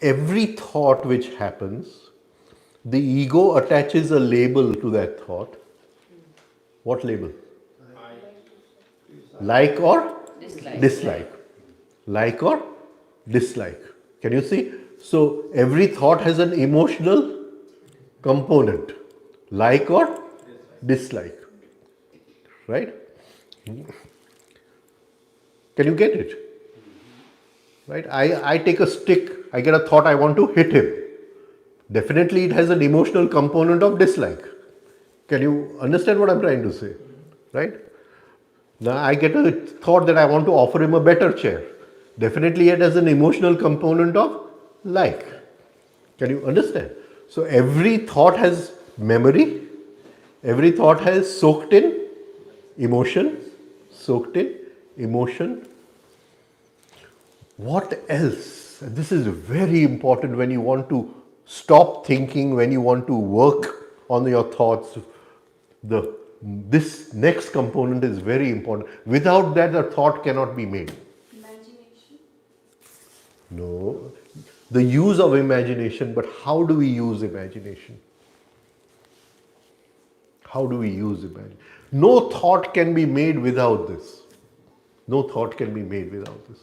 Every thought which happens, the ego attaches a label to that thought. What label? Like or dislike. Like or dislike. Can you see? So every thought has an emotional component. Like or dislike. Right? Can you get it? Right? I take a stick, I get a thought I want to hit him. Definitely it has an emotional component of dislike. Can you understand what I'm trying to say? Right? Now I get a thought that I want to offer him a better chair. Definitely it has an emotional component of like. Can you understand? So every thought has memory, every thought has soaked in emotion, What else? And this is very important when you want to stop thinking, when you want to work on your thoughts. This next component is very important. Without that, a thought cannot be made. Imagination? No. The use of imagination, but how do we use imagination? How do we use imagination? No thought can be made without this. No thought can be made without this.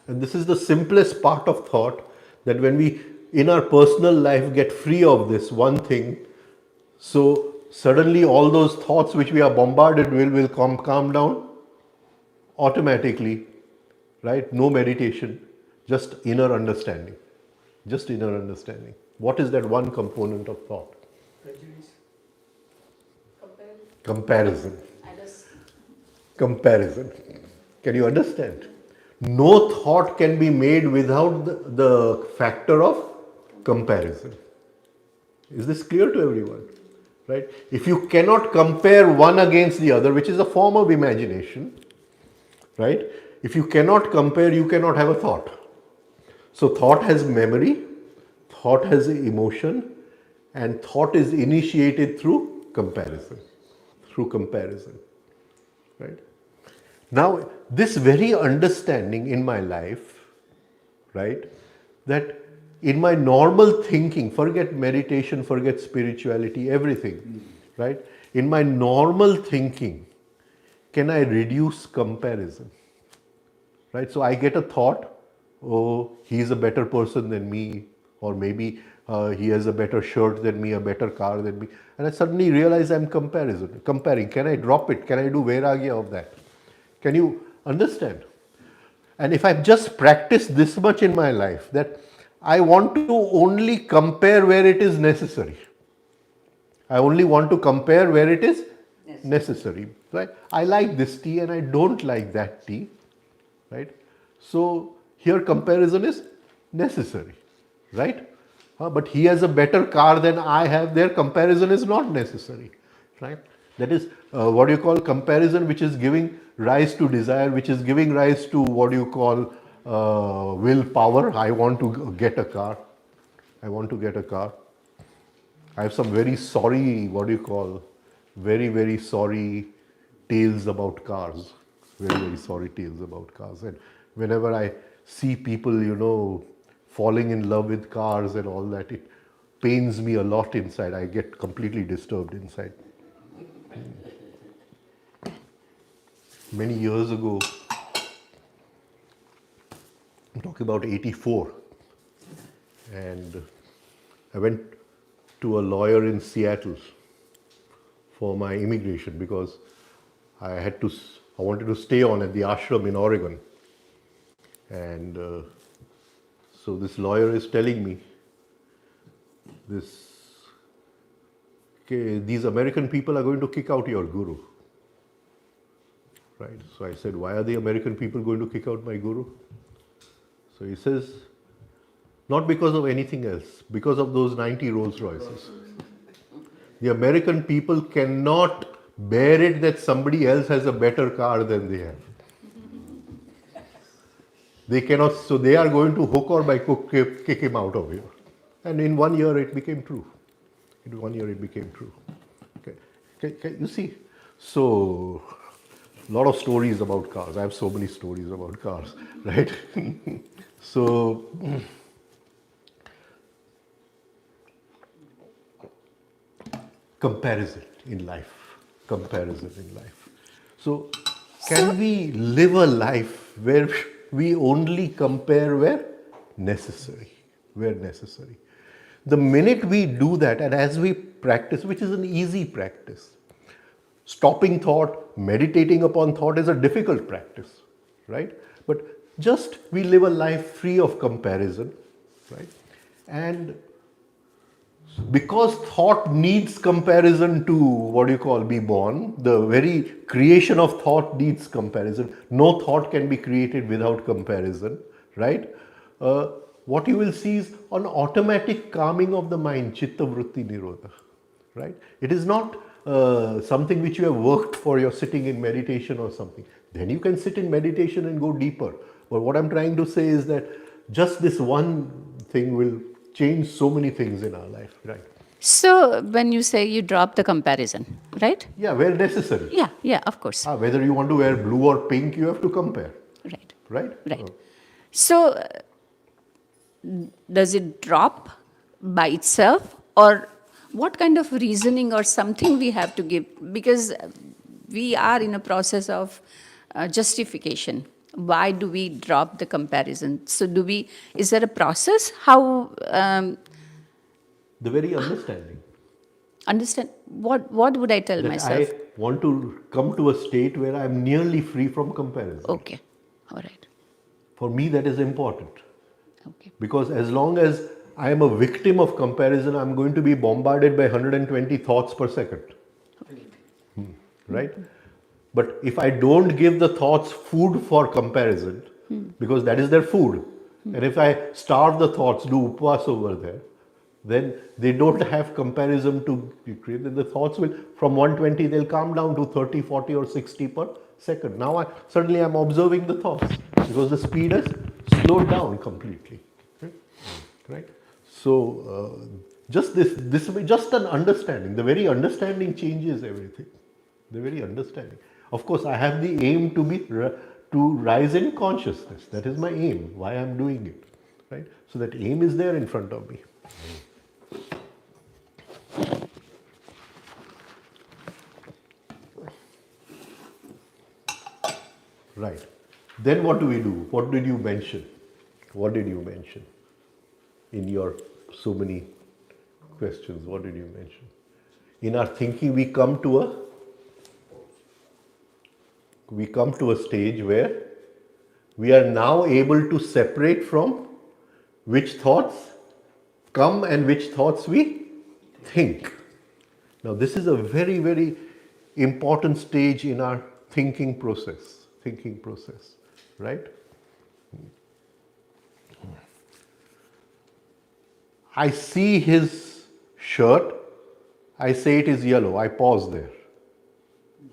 And this is the simplest part of thought, that when we in our personal life get free of this one thing, so suddenly all those thoughts which we are bombarded with will calm down automatically, right? No meditation, just inner understanding. Just inner understanding. What is that one component of thought? Comparison. Comparison. Can you understand? No thought can be made without the factor of comparison. Is this clear to everyone? Right? If you cannot compare one against the other, which is a form of imagination, right? If you cannot compare, you cannot have a thought. So thought has memory, thought has emotion, and thought is initiated through comparison. Through comparison. Right? Now, this very understanding in my life, right, that in my normal thinking, forget meditation, forget spirituality, everything, right? In my normal thinking, can I reduce comparison? Right? So I get a thought, oh, he's a better person than me, or maybe he has a better shirt than me, a better car than me, and I suddenly realize I'm comparing. Can I drop it? Can I do vairagya of that? Can you understand? And if I've just practiced this much in my life, that I want to only compare where it is necessary. I only want to compare where it is necessary. Right? I like this tea and I don't like that tea. right? So here comparison is necessary, right? But he has a better car than I have, their comparison is not necessary, right? That is what you call comparison, which is giving rise to desire, which is giving rise to what you call willpower. I want to get a car. I want to get a car. I have some very sorry, what do you call, very, very sorry tales about cars. Very, very sorry tales about cars. And whenever I see people, falling in love with cars and all that, it pains me a lot inside. I get completely disturbed inside. Many years ago, I'm talking about 84, and I went to a lawyer in Seattle for my immigration because I wanted to stay on at the ashram in Oregon. And so this lawyer is telling me these American people are going to kick out your guru. Right? So I said, why are the American people going to kick out my guru? So he says, not because of anything else, because of those 90 Rolls Royces. The American people cannot bear it that somebody else has a better car than they have. They cannot, so they are going to hook or by hook kick him out of here. And in 1 year it became true. In 1 year it became true. Okay. You see, so a lot of stories about cars. I have so many stories about cars, right? So comparison in life. So can we live a life where we only compare where necessary? The minute we do that, and as we practice, which is an easy practice, stopping thought, meditating upon thought is a difficult practice, right? But just we live a life free of comparison, right? And because thought needs comparison to be born, the very creation of thought needs comparison. No thought can be created without comparison, right? What you will see is an automatic calming of the mind, chitta vritti nirodha, right? It is not something which you have worked for, you're sitting in meditation or something. Then you can sit in meditation and go deeper. But what I'm trying to say is that just this one thing will change so many things in our life, right? So when you say you drop the comparison, right? Yeah, where necessary. Yeah, of course. Whether you want to wear blue or pink, you have to compare, Right. right? So does it drop by itself, or what kind of reasoning or something we have to give? Because we are in a process of justification. Why do we drop the comparison? So is there a process? How, The very understanding. understand, what would I tell That myself? I want to come to a state where I'm nearly free from comparison. Okay, all right, For me, that is important. okay. Because as long as I am a victim of comparison, I'm going to be bombarded by 120 thoughts per second. Right? But if I don't give the thoughts food for comparison, because that is their food, and if I starve the thoughts, do upvas over there, then they don't have comparison to create. Then the thoughts will, from 120, they'll calm down to 30, 40 or 60 per second. Now suddenly I'm observing the thoughts because the speed has slowed down completely. Right? So just this way, just an understanding, the very understanding changes everything. The very understanding. Of course, I have the aim to rise in consciousness. That is my aim, why I am doing it. Right? So that aim is there in front of me. Right. Then what do we do? What did you mention? What did you mention in your so many questions? What did you mention? In our thinking, we come to a stage where we are now able to separate from which thoughts come and which thoughts we think. Now this is a very, very important stage in our thinking process, right? I see his shirt, I say it is yellow, I pause there.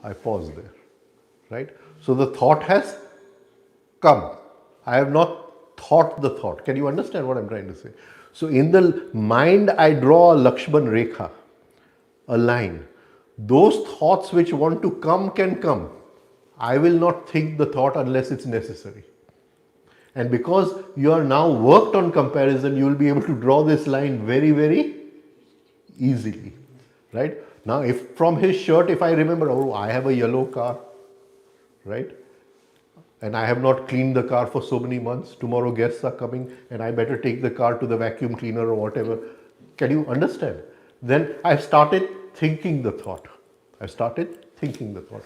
I pause there, right? So the thought has come. I have not thought the thought. Can you understand what I'm trying to say? So in the mind, I draw a Lakshman Rekha, a line. Those thoughts which want to come can come. I will not think the thought unless it's necessary. And because you are now worked on comparison, you will be able to draw this line very, very easily, right? Now, if from his shirt, if I remember, oh, I have a yellow car, right? And I have not cleaned the car for so many months. Tomorrow guests are coming and I better take the car to the vacuum cleaner or whatever. Can you understand? Then I've started thinking the thought. I've started thinking the thought.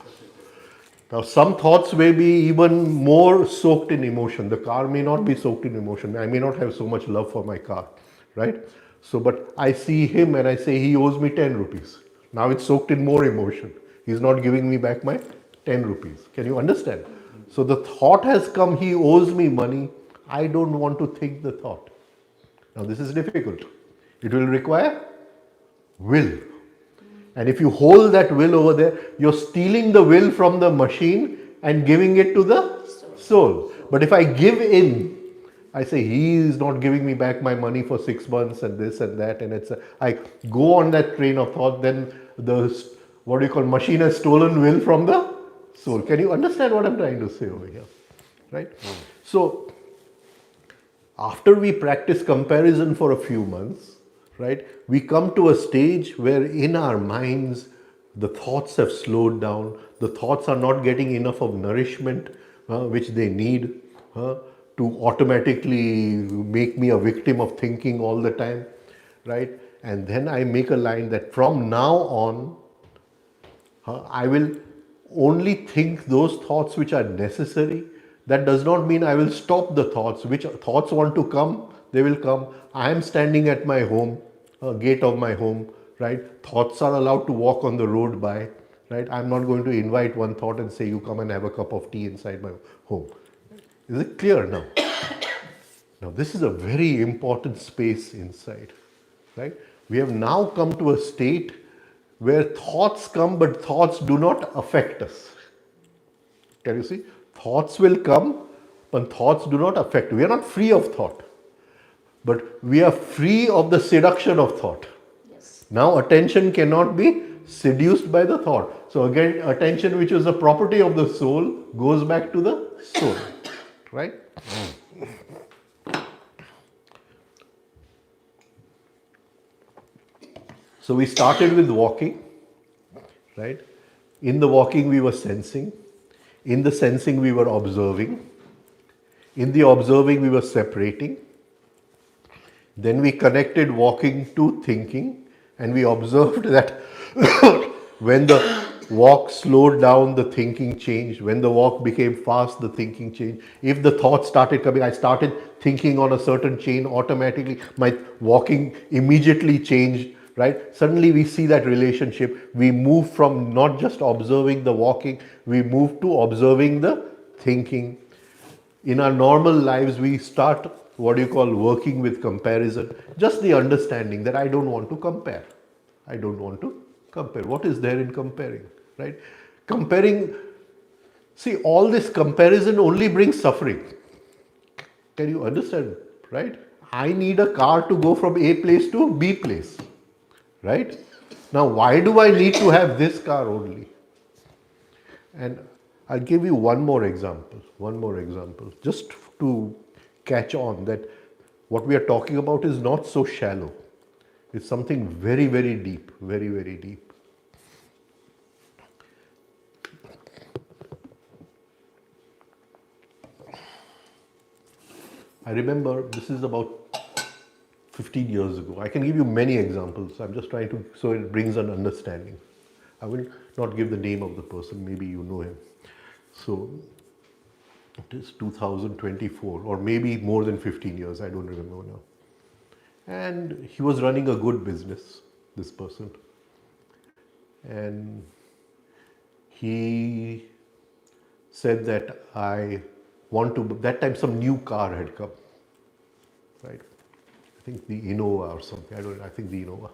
Now, some thoughts may be even more soaked in emotion. The car may not be soaked in emotion. I may not have so much love for my car, right? So, but I see him and I say he owes me 10 rupees. Now it's soaked in more emotion. He's not giving me back my 10 rupees. Can you understand? So the thought has come, he owes me money. I don't want to think the thought. Now this is difficult. It will require will. And if you hold that will over there, you're stealing the will from the machine and giving it to the soul. But if I give in, I say he is not giving me back my money for 6 months and this and that, and I go on that train of thought, then the what do you call machine has stolen will from the soul. Can you understand what I'm trying to say over here? Right? So after we practice comparison for a few months, right, we come to a stage where in our minds the thoughts have slowed down, the thoughts are not getting enough of nourishment which they need to automatically make me a victim of thinking all the time, right? And then I make a line that from now on I will only think those thoughts which are necessary. That does not mean I will stop the thoughts. Which thoughts want to come, they will come. I am standing at my home, gate of my home, right? Thoughts are allowed to walk on the road by, right? I'm not going to invite one thought and say, you come and have a cup of tea inside my home. Is it clear now? Now, this is a very important space inside, right? We have now come to a state where thoughts come, but thoughts do not affect us. Can you see? Thoughts will come, but thoughts do not affect. We are not free of thought, but we are free of the seduction of thought. Yes. Now, attention cannot be seduced by the thought. So, again, attention, which is a property of the soul, goes back to the soul, right? So we started with walking, right? In the walking we were sensing. In the sensing we were observing. In the observing we were separating. Then we connected walking to thinking and we observed that when the walk slowed down, the thinking changed. When the walk became fast, the thinking changed. If the thoughts started coming, I started thinking on a certain chain, automatically my walking immediately changed, right? Suddenly we see that relationship. We move from not just observing the walking, we move to observing the thinking. In our normal lives, we start what you call working with comparison. Just the understanding that I don't want to compare. I don't want to compare. What is there in comparing, right? Comparing, see, all this comparison only brings suffering. Can you understand, right? I need a car to go from A place to B place, right? Now, why do I need to have this car only? And I'll give you one more example, just to catch on that what we are talking about is not so shallow. It's something very, very deep, very, very deep. I remember this is about 15 years ago. I can give you many examples. I'm just trying to, so it brings an understanding. I will not give the name of the person, maybe you know him. So it is 2024 or maybe more than 15 years, I don't remember now. And he was running a good business, this person. And he said that I want to, that time some new car had come, right? think the Innova or something, I think the Innova,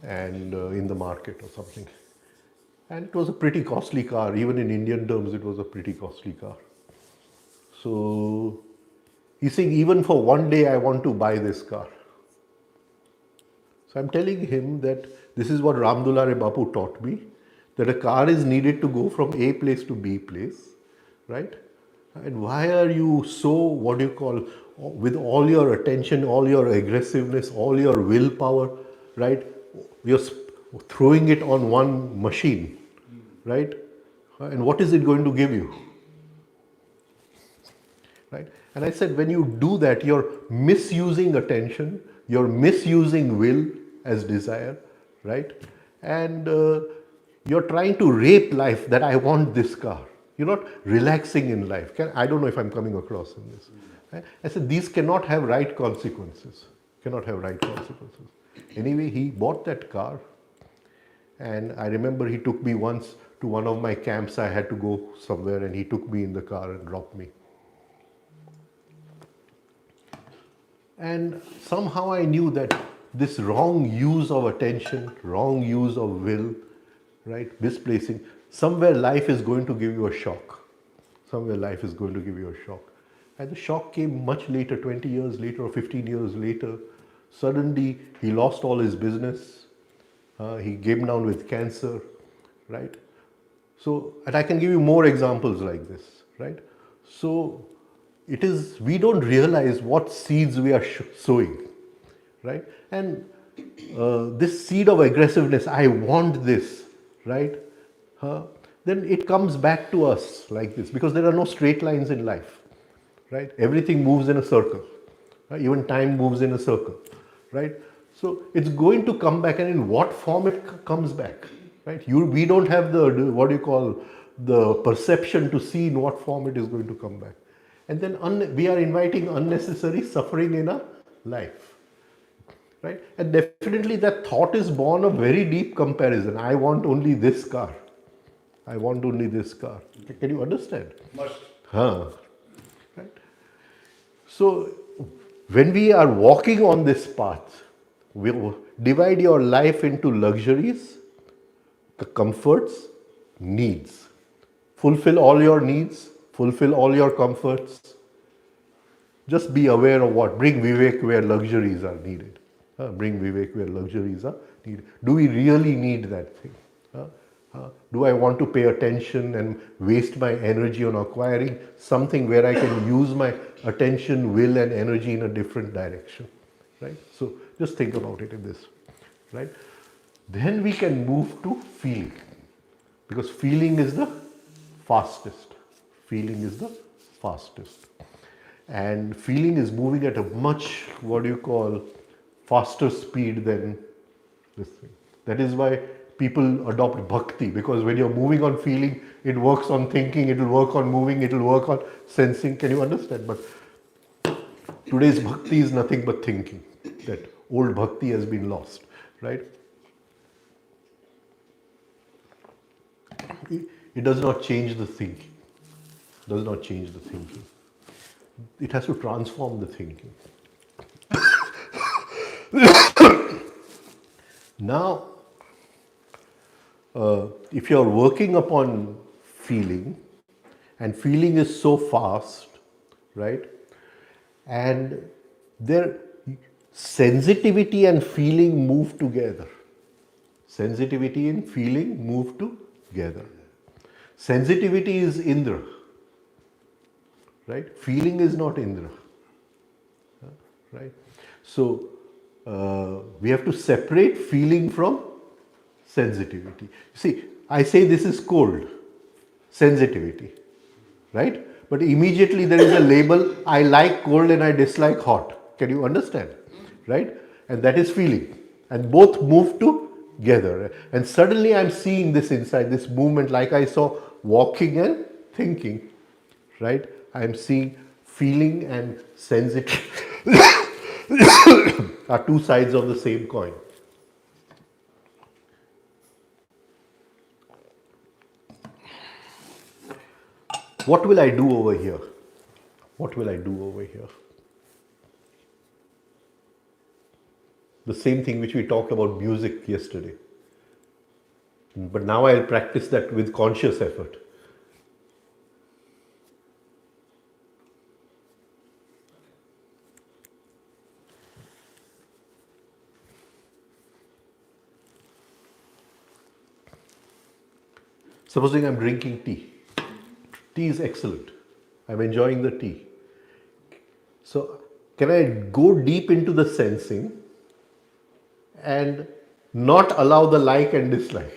and in the market or something. And it was a pretty costly car, even in Indian terms it was a pretty costly car. So he's saying, even for one day I want to buy this car. So I'm telling him that this is what Ram Dulare Bapu taught me, that a car is needed to go from A place to B place, right? And why are you so, what do you call, with all your attention, all your aggressiveness, all your willpower, right? You're throwing it on one machine, right? And what is it going to give you? Right? And I said, when you do that, you're misusing attention, you're misusing will as desire, right? And you're trying to rape life that I want this car. You're not relaxing in life. I don't know if I'm coming across in this. Right? I said, these cannot have right consequences. Cannot have right consequences. Anyway, he bought that car. And I remember he took me once to one of my camps. I had to go somewhere and he took me in the car and dropped me. And somehow I knew that this wrong use of attention, wrong use of will, right, misplacing, somewhere life is going to give you a shock. Somewhere life is going to give you a shock. And the shock came much later, 20 years later or 15 years later. Suddenly he lost all his business. He came down with cancer, right? So, and I can give you more examples like this, right? So, it is, we don't realize what seeds we are sowing, right? And this seed of aggressiveness, I want this, right? Then it comes back to us like this, because there are no straight lines in life, right? Everything moves in a circle, right? Even time moves in a circle, right? So it's going to come back, and in what form it comes back, right? We don't have the, what do you call, the perception to see in what form it is going to come back. And then we are inviting unnecessary suffering in our life, right? And definitely that thought is born of very deep comparison. I want only this car. I want only this car. Can you understand? Must. Right? So when we are walking on this path, we divide your life into luxuries, the comforts, needs. Fulfill all your needs, fulfill all your comforts. Just be aware of what. Bring Vivek where luxuries are needed. Bring Vivek where luxuries are needed. Do we really need that thing? Do I want to pay attention and waste my energy on acquiring something where I can use my attention, will and energy in a different direction? Right? So just think about it in this. Right? Then we can move to feeling. Because feeling is the fastest. Feeling is the fastest. And feeling is moving at a much, what do you call, faster speed than this thing. That is why people adopt bhakti, because when you're moving on feeling, it works on thinking, it will work on moving, it will work on sensing. Can you understand? But today's bhakti is nothing but thinking. That old bhakti has been lost, right? It does not change the thinking. Does not change the thinking. It has to transform the thinking. Now, if you're working upon feeling, and feeling is so fast, right? And their sensitivity and feeling move together. Sensitivity and feeling move together. Sensitivity is Indra, right? Feeling is not Indra, right? So we have to separate feeling from sensitivity. See, I say this is cold, sensitivity, right? But immediately there is a label, I like cold and I dislike hot. Can you understand? Right? And that is feeling. And both move together. And suddenly I'm seeing this inside, this movement, like I saw walking and thinking, right? I'm seeing feeling and sensitivity are two sides of the same coin. What will I do over here? What will I do over here? the same thing which we talked about music yesterday. But now I'll practice that with conscious effort. Supposing I'm drinking tea. Tea is excellent. I'm enjoying the tea. So, can I go deep into the sensing and not allow the like and dislike?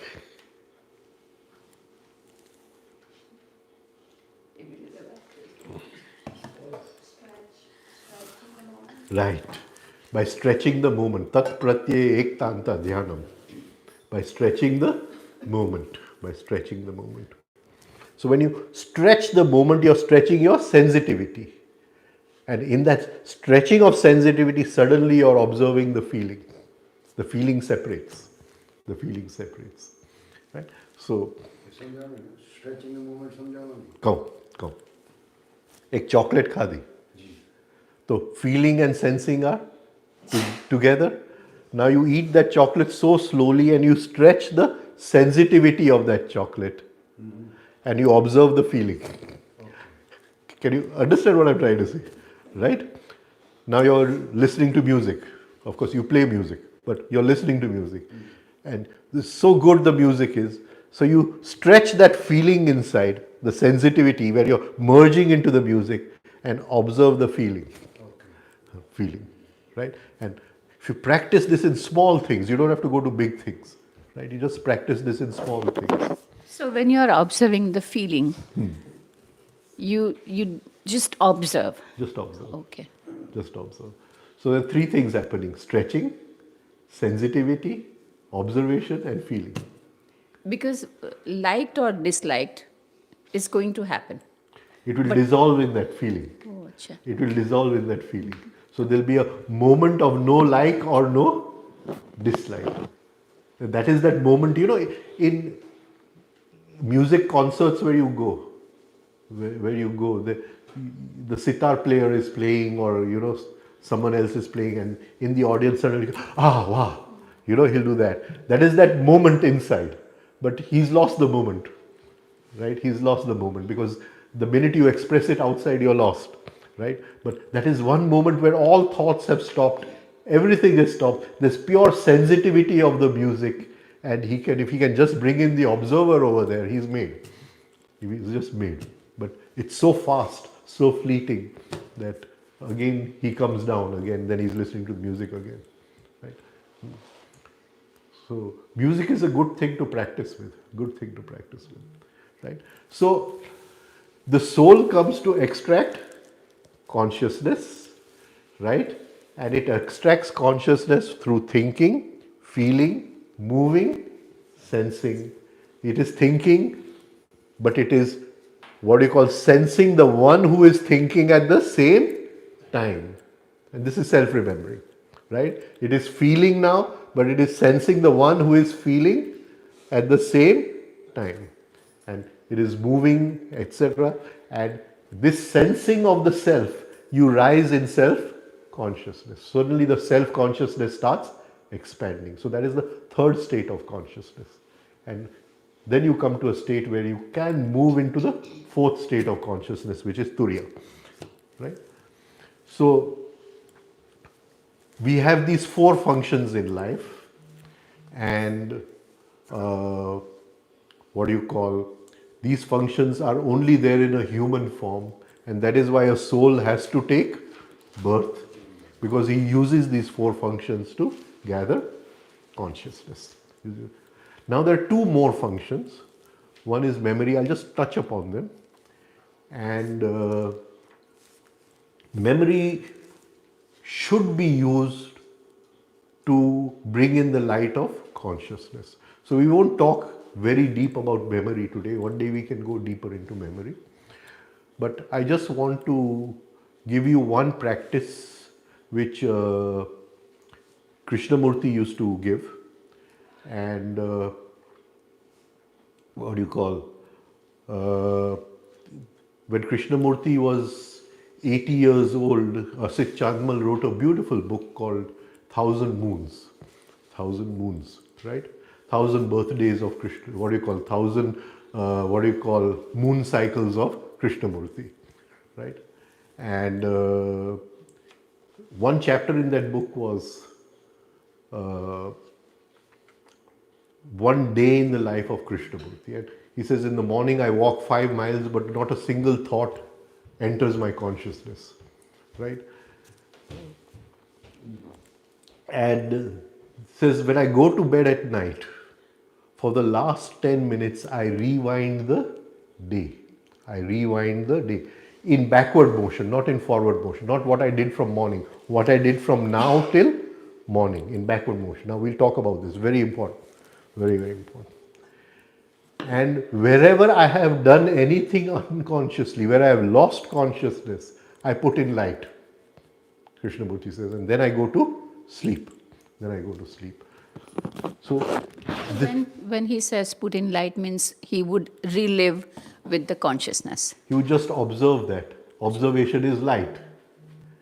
Right. By stretching the moment. Tat pratyaya ektanta dhyanam. By stretching the moment. By stretching the moment. So when you stretch the moment, you're stretching your sensitivity. And in that stretching of sensitivity, suddenly you're observing the feeling. The feeling separates. The feeling separates. Right? So, stretching movement समझाना नहीं कहो एक chocolate खा दी तो feeling and sensing are together. Now you eat that chocolate so slowly and you stretch the sensitivity of that chocolate and you observe the feeling. Can you understand what I'm trying to say? Right? Now you're listening to music. Of course, you play music, but you're listening to music. And this is so good the music is. So you stretch that feeling inside, the sensitivity, where you're merging into the music and observe the feeling. Feeling. Right? And if you practice this in small things, you don't have to go to big things. Right? You just practice this in small things. So when you're observing the feeling, you just observe. Just observe. Okay. Just observe. So there are three things happening: stretching, sensitivity, observation, and feeling. Because liked or disliked is going to happen. It will But- dissolve in that feeling. Oh, acha. It will dissolve in that feeling. So there'll be a moment of no like or no dislike. And that is that moment, in music concerts where you go, the sitar player is playing or, someone else is playing and in the audience suddenly, wow, he'll do that. That is that moment inside. But he's lost the moment, right? He's lost the moment because the minute you express it outside, you're lost, right? But that is one moment where all thoughts have stopped, everything is stopped. There's pure sensitivity of the music, and if he can just bring in the observer over there, he's made. He's just made. But it's so fast, so fleeting that again he comes down again, then he's listening to music again, right? So music is a good thing to practice with, right? So the soul comes to extract consciousness, right? And it extracts consciousness through thinking, feeling, moving, sensing. It is thinking, but it is what you call sensing the one who is thinking at the same time. And this is self-remembering, right? It is feeling now, but it is sensing the one who is feeling at the same time. And it is moving, etc. And this sensing of the self, you rise in self-consciousness. Suddenly the self-consciousness starts expanding. So that is the third state of consciousness. And then you come to a state where you can move into the fourth state of consciousness, which is Turiya, right? So we have these four functions in life, and these functions are only there in a human form, and that is why a soul has to take birth, because he uses these four functions to gather consciousness. Now there are two more functions. One is memory. I'll just touch upon them. And memory should be used to bring in the light of consciousness. So we won't talk very deep about memory today. One day we can go deeper into memory. But I just want to give you one practice which Krishnamurti used to give. And when Krishnamurti was 80 years old, Asit Chandmal wrote a beautiful book called thousand moons, right? 1,000 birthdays of Krishna. What do you call 1,000? What do you call moon cycles of Krishnamurti, right? And one chapter in that book was one day in the life of Krishnamurti. And he says, in the morning I walk 5 miles, but not a single thought enters my consciousness, right? And says, when I go to bed at night, for the last 10 minutes, I rewind the day. I rewind the day in backward motion, not in forward motion, not what I did from morning, what I did from now till morning in backward motion. Now we'll talk about this, very important, very, very important. And wherever I have done anything unconsciously, where I have lost consciousness, I put in light, Krishnamurti says, and then I go to sleep. Then I go to sleep. So, When he says put in light means he would relive with the consciousness. you just observe that. Observation is light.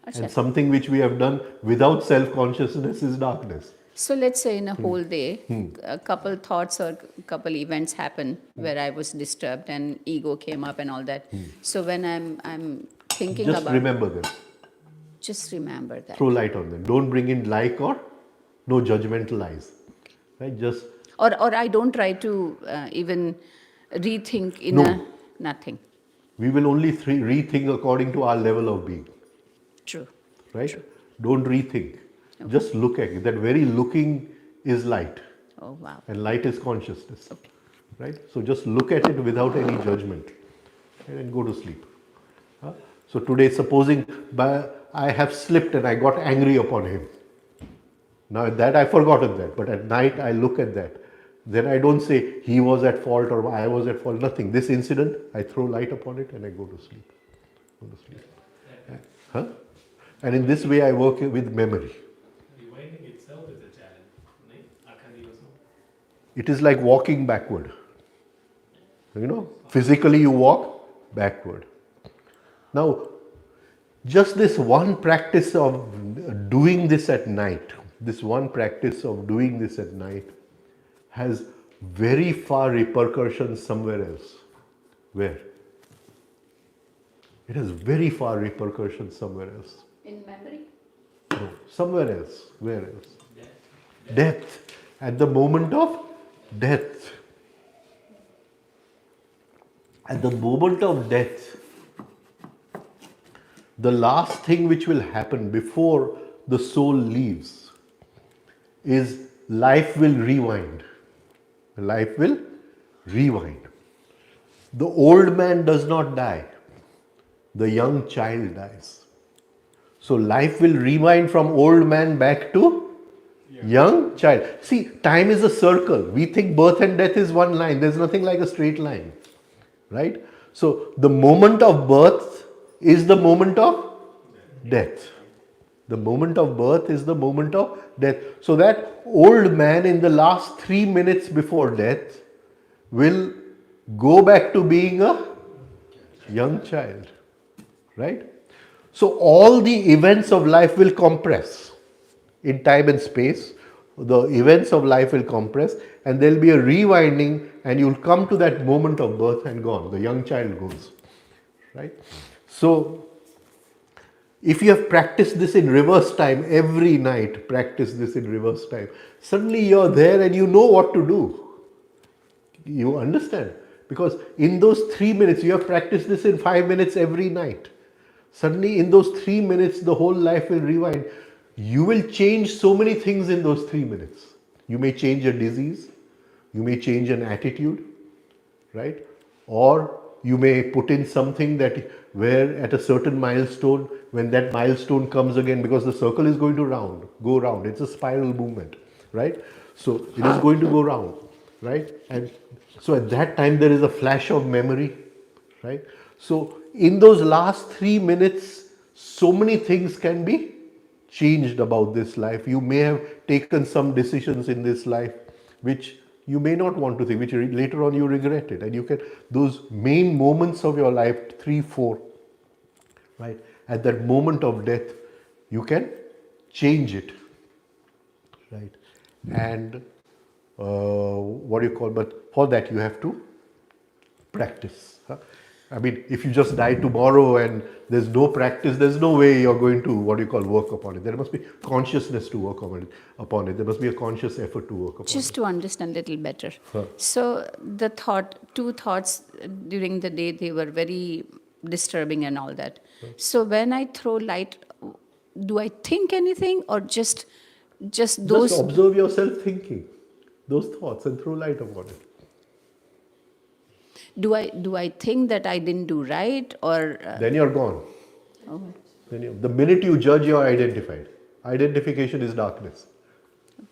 Acha. And something which we have done without self-consciousness is darkness. So let's say in a whole day, a couple thoughts or couple events happen where I was disturbed and ego came up and all that. So when I'm thinking Just about, remember them. just remember that. Throw light on them. Don't bring in like or no judgmental eyes. Right? Just Or I don't try to even rethink in No. nothing. we will only rethink according to our level of being. True. Right? Don't rethink. Just look at it. That very looking is light. Oh wow. And light is consciousness. Right? So just look at it without any judgment. Right? And go to sleep. Huh? So today, supposing I have slipped and I got angry upon him. Now that I've forgotten that, but at night I look at that. Then I don't say he was at fault or I was at fault, nothing. This incident, I throw light upon it and I go to sleep. Go to sleep. Huh? And in this way I work with memory. Rewinding itself is a challenge. No? Akhandi was no. It is like walking backward. You know, physically you walk backward. Now, just this one practice of doing this at night, this one practice of doing this at night has very far repercussions somewhere else. Where? It has very far repercussions somewhere else. In memory? No, somewhere else. Where else? Death. At the moment of death. At the moment of death, the last thing which will happen before the soul leaves is life will rewind. Life will rewind. The old man does not die. The young child dies. So life will rewind from old man back to young child. See, time is a circle. We think birth and death is one line. There's nothing like a straight line. Right? So the moment of birth is the moment of death. The moment of birth is the moment of death. So that old man in the last 3 minutes before death will go back to being a young child. Right? So all the events of life will compress in time and space. The events of life will compress and there will be a rewinding and you will come to that moment of birth and gone. The young child goes. Right? So if you have practiced this in reverse time every night, practice this in reverse time, suddenly you're there and you know what to do. You understand? Because in those 3 minutes, you have practiced this in 5 minutes every night. Suddenly in those 3 minutes, the whole life will rewind. You will change so many things in those 3 minutes. You may change a disease. You may change an attitude. Right? Or you may put in something that where at a certain milestone, when that milestone comes again, because the circle is going to go round. It's a spiral movement. Right? So it is going to go round. Right? And so at that time there is a flash of memory. Right? So in those last 3 minutes, so many things can be changed about this life. You may have taken some decisions in this life which you may not want to think, which later on you regret it. And you can, those main moments of your life, 3, 4, right? At that moment of death, you can change it. right? And what do you call? But for that you have to practice. Huh? I mean, if you just die tomorrow and there's no practice, there's no way you're going to, what do you call, work upon it. There must be consciousness to work upon it. There must be a conscious effort to work upon Just it. to understand a little better. Huh. So the two thoughts during the day, they were very disturbing and all that. So when I throw light, do I think anything or just those? Just observe yourself thinking those thoughts and throw light upon it. Do I think that I didn't do right or? Then you're gone. Oh, The minute you judge, you're identified. Identification is darkness.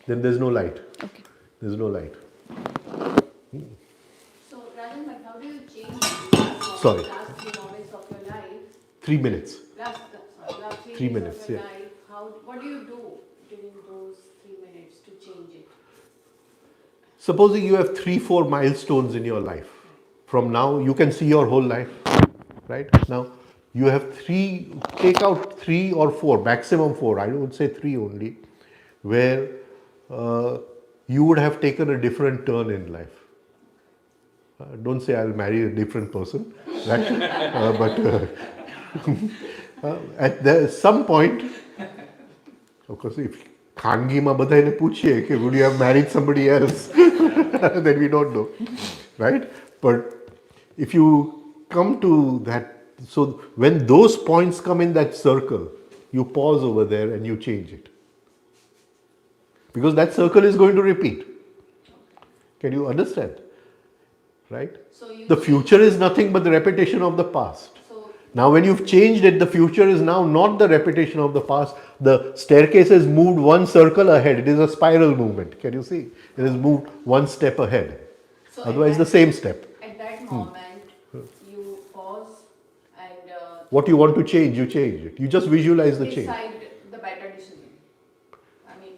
Then there's no light. okay. There's no light. So, Rajan, but how do you change Sorry. last 3 moments of your life? 3 minutes. Last 3 3 minutes minutes, of your yeah. life. What do you do during those 3 minutes to change it? Supposing you have 3-4 milestones in your life. From now, you can see your whole life, right? Now, you have 3, take out 3 or 4, maximum 4, I would say 3 only, where you would have taken a different turn in life. Don't say I'll marry a different person, right? At some point, of course, if ખાનગીમાં બધાને પૂછીએ કે would you have married somebody else, then we don't know, right? But if you come to that, so when those points come in that circle, you pause over there and you change it. Because that circle is going to repeat. Can you understand? Right? So you The future is nothing but the repetition of the past. So, Now, when you've changed it, the future is now not the repetition of the past. The staircase has moved one circle ahead. It is a spiral movement. Can you see? It has moved one step ahead. so Otherwise, at the same step. At that moment, you pause and What you want to change, you change it. You just visualize the change. decide the better decision. I mean,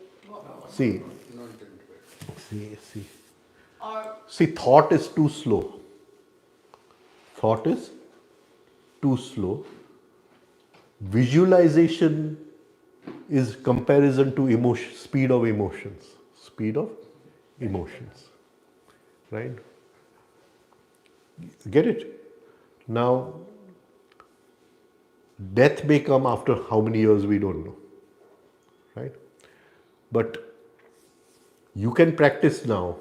See, Not that see. or See, thought is too slow. Thought is too slow. Visualization is comparison to emotion, speed of emotions. Speed of emotions. Right? Get it? Now, death may come after how many years we don't know. Right? But you can practice now,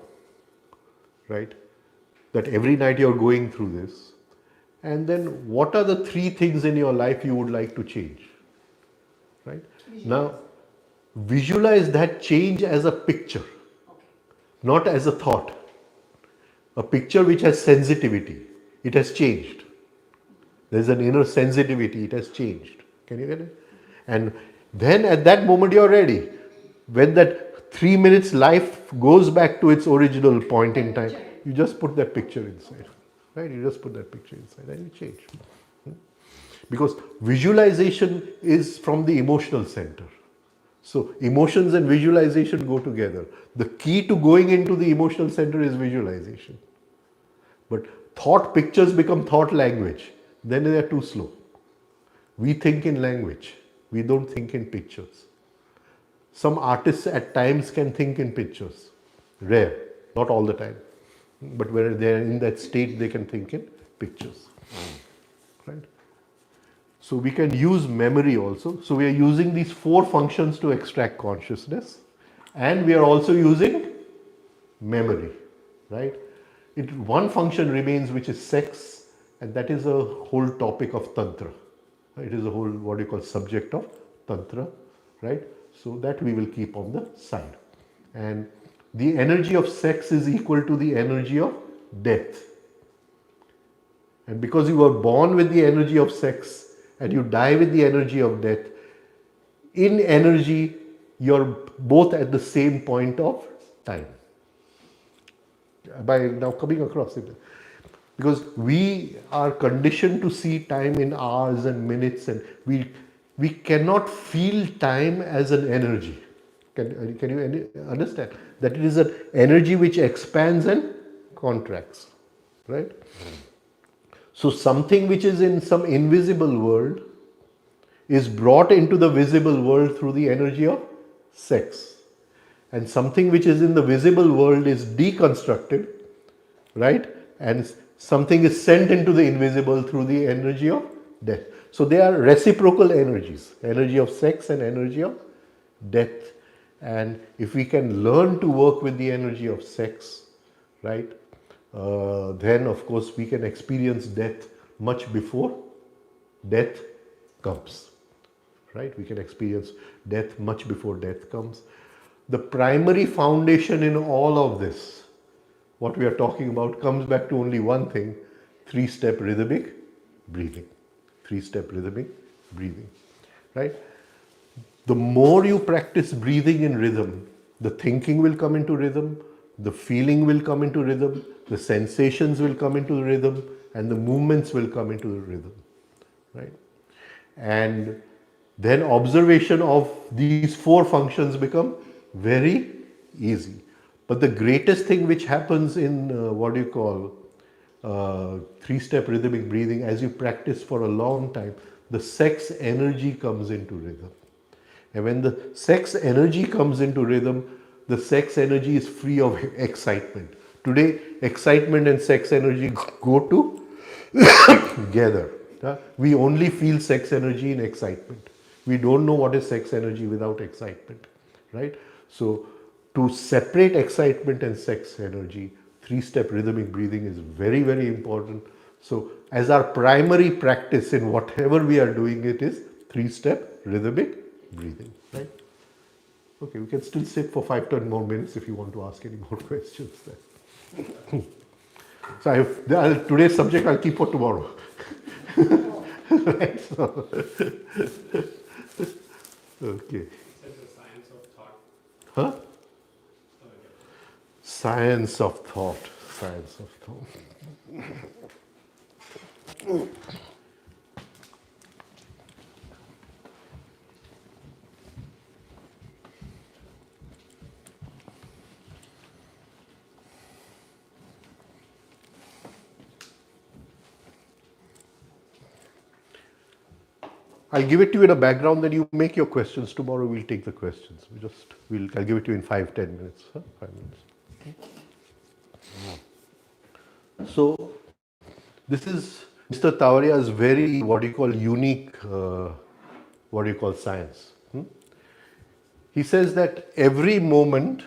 right? That every night you're going through this. And then what are the 3 things in your life you would like to change? Right? Now, visualize that change as a picture, not as a thought. A picture which has sensitivity. It has changed. There's an inner sensitivity. It has changed. Can you get it? And then at that moment you're ready. When that 3 minutes life goes back to its original point in time, you just put that picture inside. Right? You just put that picture inside and you change. Because visualization is from the emotional center. So emotions and visualization go together. The key to going into the emotional center is visualization. But thought pictures become thought language. Then they are too slow. We think in language. We don't think in pictures. Some artists at times can think in pictures. Rare. Not all the time. But when they are in that state, they can think in pictures. Right? So we can use memory also. So we are using these 4 functions to extract consciousness. And we are also using memory. Right? One function remains, which is sex. And that is a whole topic of Tantra. It is a whole, what you call, subject of Tantra. Right? So that we will keep on the side. And the energy of sex is equal to the energy of death. And because you were born with the energy of sex and you die with the energy of death, in energy you're both at the same point of time. By now coming across it. Because we are conditioned to see time in hours and minutes, and we cannot feel time as an energy. Can you understand? That it is an energy which expands and contracts. Right? So something which is in some invisible world is brought into the visible world through the energy of sex. and something which is in the visible world is deconstructed, right? And something is sent into the invisible through the energy of death. So they are reciprocal energies, energy of sex and energy of death. And if we can learn to work with the energy of sex, right, then of course we can experience death much before death comes, right? We can experience death much before death comes. The primary foundation in all of this, what we are talking about, comes back to only one thing: 3-step rhythmic breathing. 3-step rhythmic breathing, right? The more you practice breathing in rhythm, the thinking will come into rhythm, the feeling will come into rhythm, the sensations will come into the rhythm, and the movements will come into the rhythm, right? And then observation of these 4 functions become very easy. But the greatest thing which happens in 3-step rhythmic breathing, as you practice for a long time, the sex energy comes into rhythm. And when the sex energy comes into rhythm, the sex energy is free of excitement. Today, excitement and sex energy go together. We only feel sex energy in excitement. We don't know what is sex energy without excitement, right? So, to separate excitement and sex energy, 3-step rhythmic breathing is very, very important. So, as our primary practice in whatever we are doing, it is 3-step rhythmic breathing, right? Okay, we can still sit for 5-10 more minutes if you want to ask any more questions there. So today's subject I'll keep for tomorrow. Right, so, okay. Said the science of thought. Huh? Okay. Science of thought. Science of thought. I'll give it to you in a background, then you make your questions. Tomorrow we'll take the questions. I'll give it to you in 5-10 minutes. Huh? 5 minutes. So this is Mr. Tawaria's very unique science. He says that every moment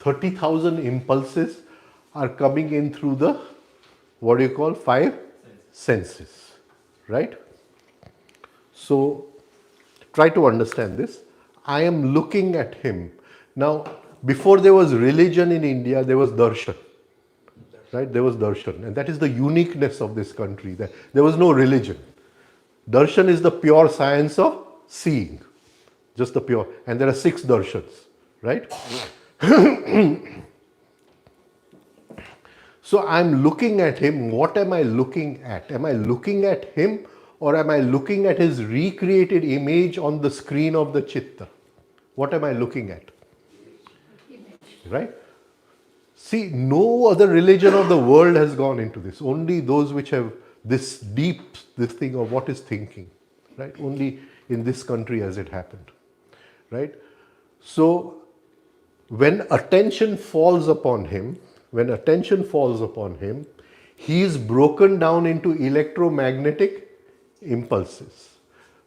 30,000 impulses are coming in through the 5 senses, right? So try to understand this. I am looking at him. Now, before there was religion in India, there was darshan, right? There was darshan, and that is the uniqueness of this country. That there was no religion. Darshan is the pure science of seeing, just the pure, and there are 6 darshans, right? So I'm looking at him. What am I looking at? Am I looking at him, or am I looking at his recreated image on the screen of the chitta? What am I looking at? Right? See, no other religion of the world has gone into this. Only those which have this thing of what is thinking, right? Only in this country has it happened, right? So when attention falls upon him, he is broken down into electromagnetic impulses,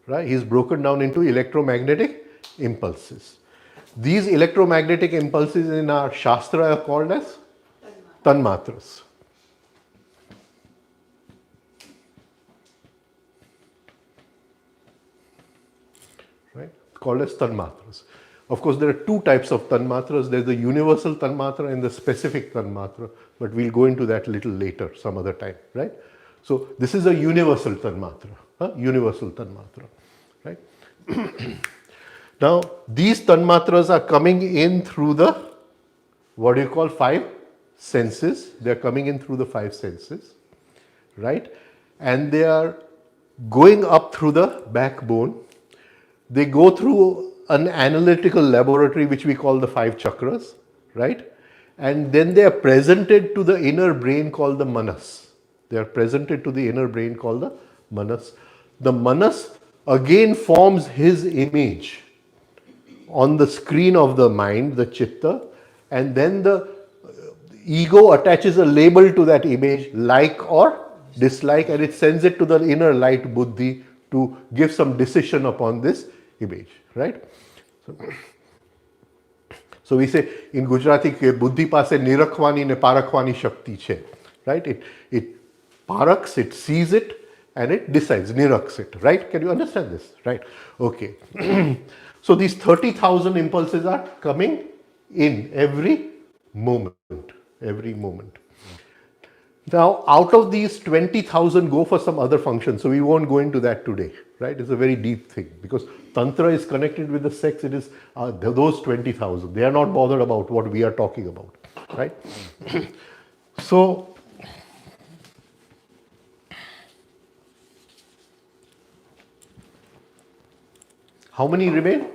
right? He is broken down into electromagnetic impulses. These electromagnetic impulses in our Shastra are called as tanmatras. Right? Called as tanmatras. Of course, there are 2 types of tanmatras. There's the universal tanmatra and the specific tanmatra, but we'll go into that a little later, some other time, right? So this is a universal tanmatra, right? Now, these tanmatras are coming in through the 5 senses. They are coming in through the 5 senses, right? And they are going up through the backbone. They go through an analytical laboratory which we call the 5 chakras, right? And then they are presented to the inner brain called the manas. They are presented to the inner brain called the manas. The manas again forms his image on the screen of the mind, the chitta, and then the ego attaches a label to that image, like or dislike, and it sends it to the inner light buddhi to give some decision upon this image, right? So we say in Gujarati કે બુદ્ધિ પાસે નિરખવાની ને પારખવાની શક્તિ છે, right? It paraks, it sees it, and it decides, niraks it, right? Can you understand this, right? Okay. So these 30,000 impulses are coming in every moment, every moment. Now, out of these 20,000 go for some other function, so we won't go into that today, right? It's a very deep thing because Tantra is connected with the sex, it is those 20,000. They are not bothered about what we are talking about, right? So, how many remain?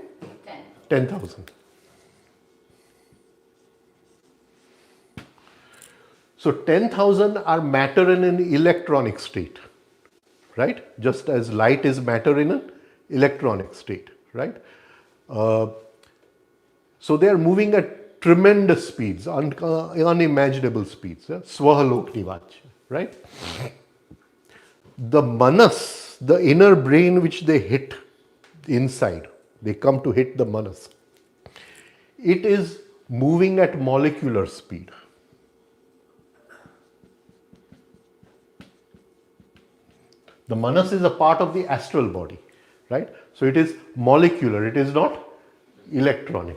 10,000. So 10,000 are matter in an electronic state, right? Just as light is matter in an electronic state, right? So they are moving at tremendous speeds, unimaginable speeds, swahalokni vach, right? The manas, the inner brain which they hit inside, they come to hit the manas. It is moving at molecular speed. The manas is a part of the astral body, right? So it is molecular, it is not electronic.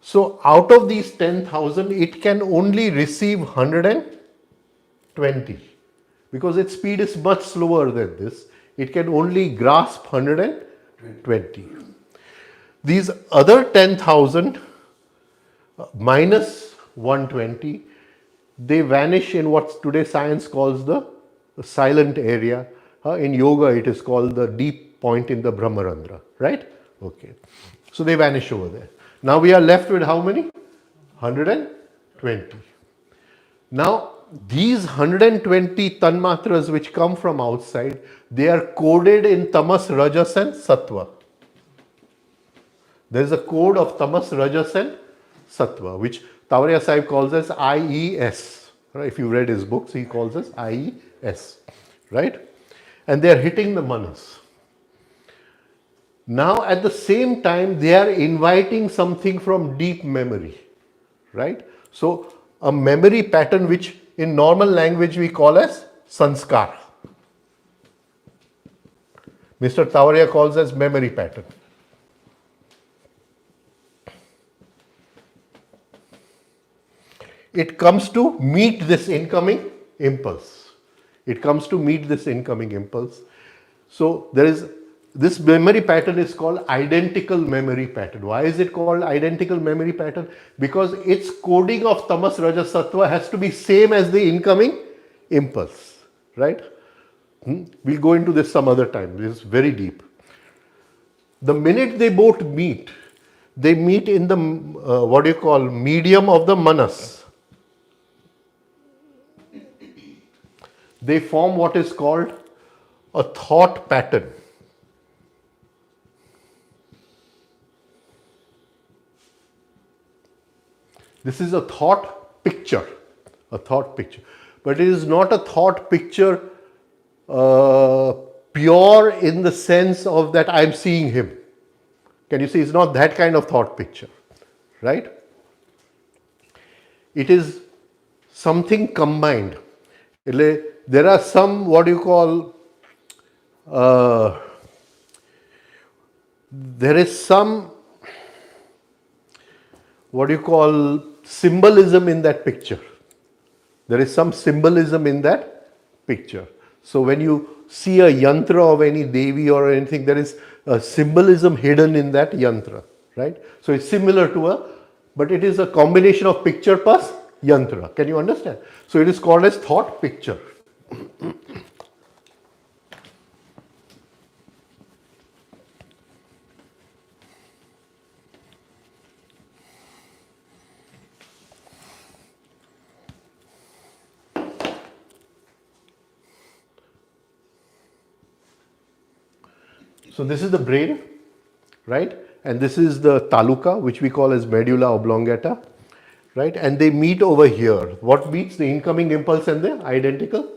So out of these 10,000, it can only receive 120 because its speed is much slower than this. It can only grasp 120. These other 10,000 minus 120, they vanish in what today science calls the silent area. In yoga, it is called the deep point in the Brahmarandra, right? Okay. So they vanish over there. Now we are left with how many? 120. Now, these 120 tanmatras which come from outside, they are coded in tamas, rajas and sattva. There is a code of tamas, rajas and sattva, which Tavaria Sahib calls as IES. Right? If you read his books, he calls us IES, right? And they are hitting the manas. Now, at the same time, they are inviting something from deep memory, right? So, a memory pattern which in normal language we call as sanskar. Mr. Tavaria calls as memory pattern. It comes to meet this incoming impulse. It comes to meet this incoming impulse. So there is this memory pattern is called identical memory pattern. Why is it called identical memory pattern? Because its coding of tamas, rajas, sattva has to be same as the incoming impulse, right? We'll go into this some other time. This is very deep. The minute they both meet, they meet in the what do you call medium of the manas. They form what is called a thought pattern. This is a thought picture, but it is not a thought picture pure in the sense of that I am seeing him. Can you see? It's not that kind of thought picture, right? It is something combined. There are some, what do you call, there is some, what do you call, symbolism in that picture. There is some symbolism in that picture. So when you see a yantra of any devi or anything, there is a symbolism hidden in that yantra, right? So it's similar to but it is a combination of picture plus yantra. Can you understand? So it is called as thought picture. So this is the brain, right? And this is the taluka, which we call as medulla oblongata, right? And they meet over here. What meets? The incoming impulse and the identical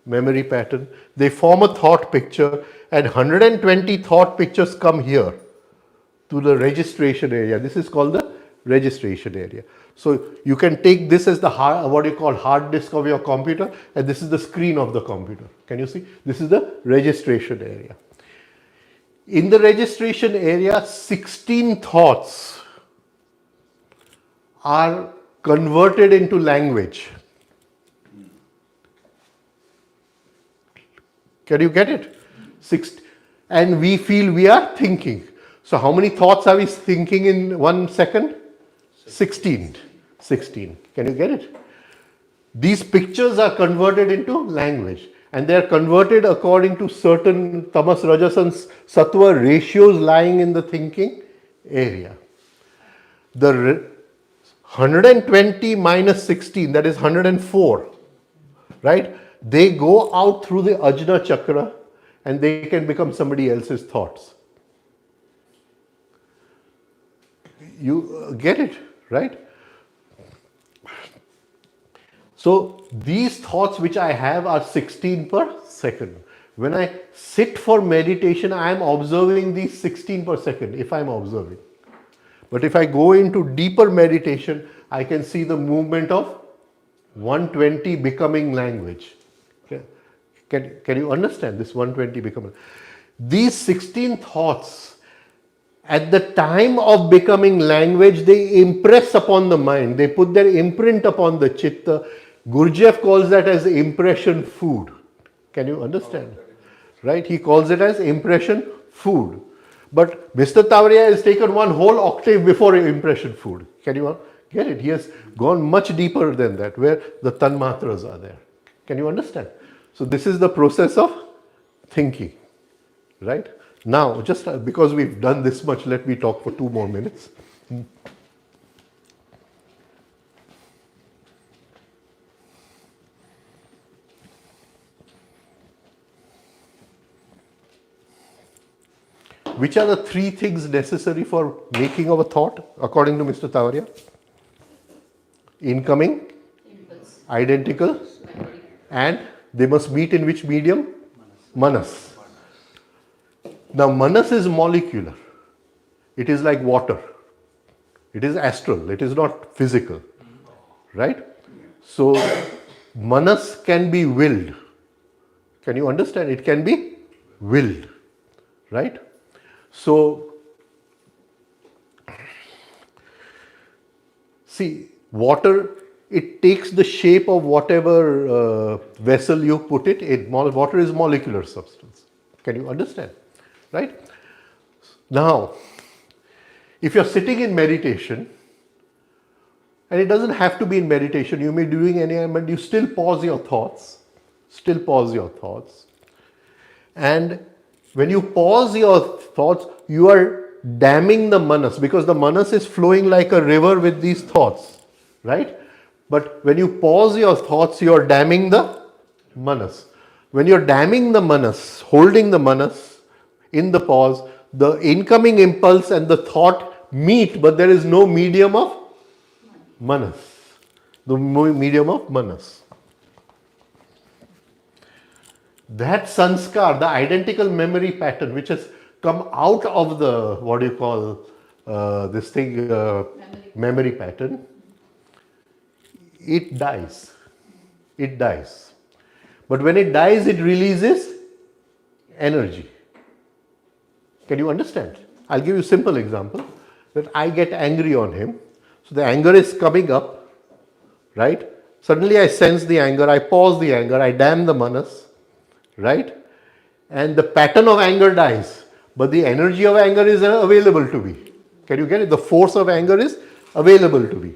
memory pattern. They form a thought picture, and 120 thought pictures come here to the registration area. This is called the registration area. So you can take this as the what you call hard disk of your computer, and this is the screen of the computer. Can you see? This is the registration area. In the registration area, 16 thoughts are converted into language. Can you get it? And we feel we are thinking. So how many thoughts are we thinking in 1 second? 16. 16. Can you get it? These pictures are converted into language, and they are converted according to certain tamas, rajas and sattva ratios lying in the thinking area. The 120 minus 16, that is 104, right? They go out through the ajna chakra and they can become somebody else's thoughts. You get it, right? So these thoughts which I have are 16 per second. When I sit for meditation, I am observing these 16 per second, if I am observing. But if I go into deeper meditation, I can see the movement of 120 becoming language. Can you understand this 120 becoming? These 16 thoughts, at the time of becoming language, they impress upon the mind. They put their imprint upon the chitta. Gurdjieff calls that as impression food. Can you understand? Right? He calls it as impression food. But Mr. Tavaria has taken one whole octave before impression food. Can you get it? He has gone much deeper than that, where the tanmatras are there. Can you understand? So this is the process of thinking, right? Now, just because we've done this much, let me talk for 2 more minutes. Which are the 3 things necessary for making of a thought, according to Mr. Tavaria? Incoming, identical, and they must meet in which medium? Manas. Now, manas is molecular. It is like water. It is astral. It is not physical. Right? So, manas can be willed. Can you understand? It can be willed. Right? So, see, water, it takes the shape of whatever vessel you put it in. Water is molecular substance. Can you understand? Right? Now, if you're sitting in meditation, and it doesn't have to be in meditation, you may be doing any, but you still pause your thoughts. Still pause your thoughts. And when you pause your thoughts, you are damming the manas, because the manas is flowing like a river with these thoughts, right? But when you pause your thoughts, you are damming the manas. When you're damming the manas, holding the manas in the pause, the incoming impulse and the thought meet, but there is no medium of manas. The medium of manas. That sanskar, the identical memory pattern which has come out of the, what do you call this thing, memory pattern, it dies. It dies. But when it dies, it releases energy. Can you understand? I'll give you a simple example. That I get angry on him. So the anger is coming up, right? Suddenly I sense the anger, I pause the anger, I dam the manas, right? And the pattern of anger dies, but the energy of anger is available to me. Can you get it? The force of anger is available to me,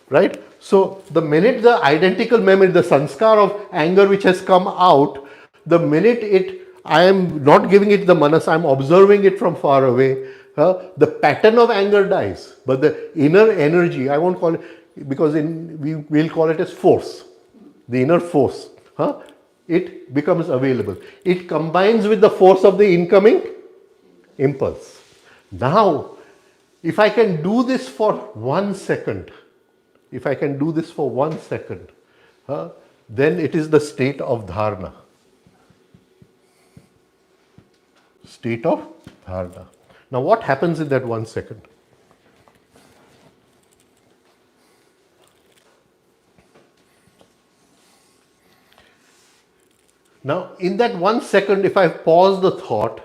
right? So the minute the identical memory, the sanskar of anger which has come out, the minute I am not giving it the manas, I am observing it from far away, the pattern of anger dies, but the inner energy, I won't call it, because we will call it as force, the inner force, it becomes available. It combines with the force of the incoming impulse. Now, if I can do this for 1 second, if I can do this for 1 second, then it is the state of dharana. State of dharana. Now, what happens in that 1 second? Now, in that 1 second, if I pause the thought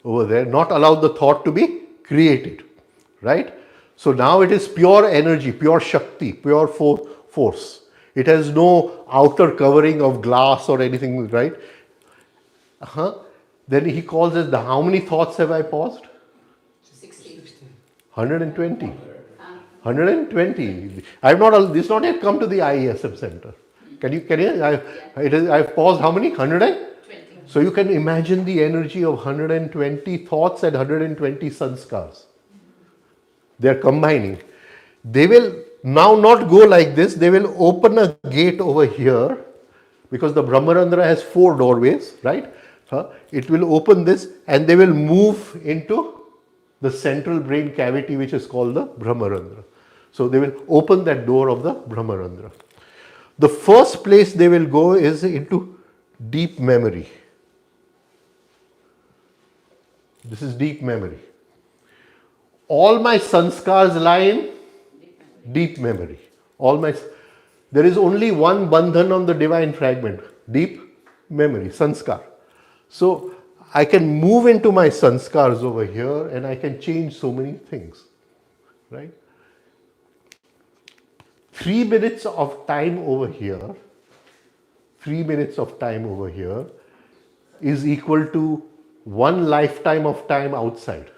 over there, not allow the thought to be created, right? So now it is pure energy, pure Shakti, pure force. It has no outer covering of glass or anything, right? Then he calls it, how many thoughts have I paused? 60. 120. 120. I've not, this not yet come to the IESM center. I've paused how many? 100? So you can imagine the energy of 120 thoughts and 120 sanskars. They are combining. They will now not go like this. They will open a gate over here because the Brahmarandra has 4 doorways, right? It will open this and they will move into the central brain cavity which is called the Brahmarandra. So they will open that door of the Brahmarandra. The first place they will go is into deep memory. This is deep memory. All my sanskars lie in deep memory. There is only one bandhan on the divine fragment, deep memory, sanskar. So I can move into my sanskars over here and I can change so many things, right? 3 minutes of time over here, 3 minutes of time over here is equal to 1 lifetime of time outside.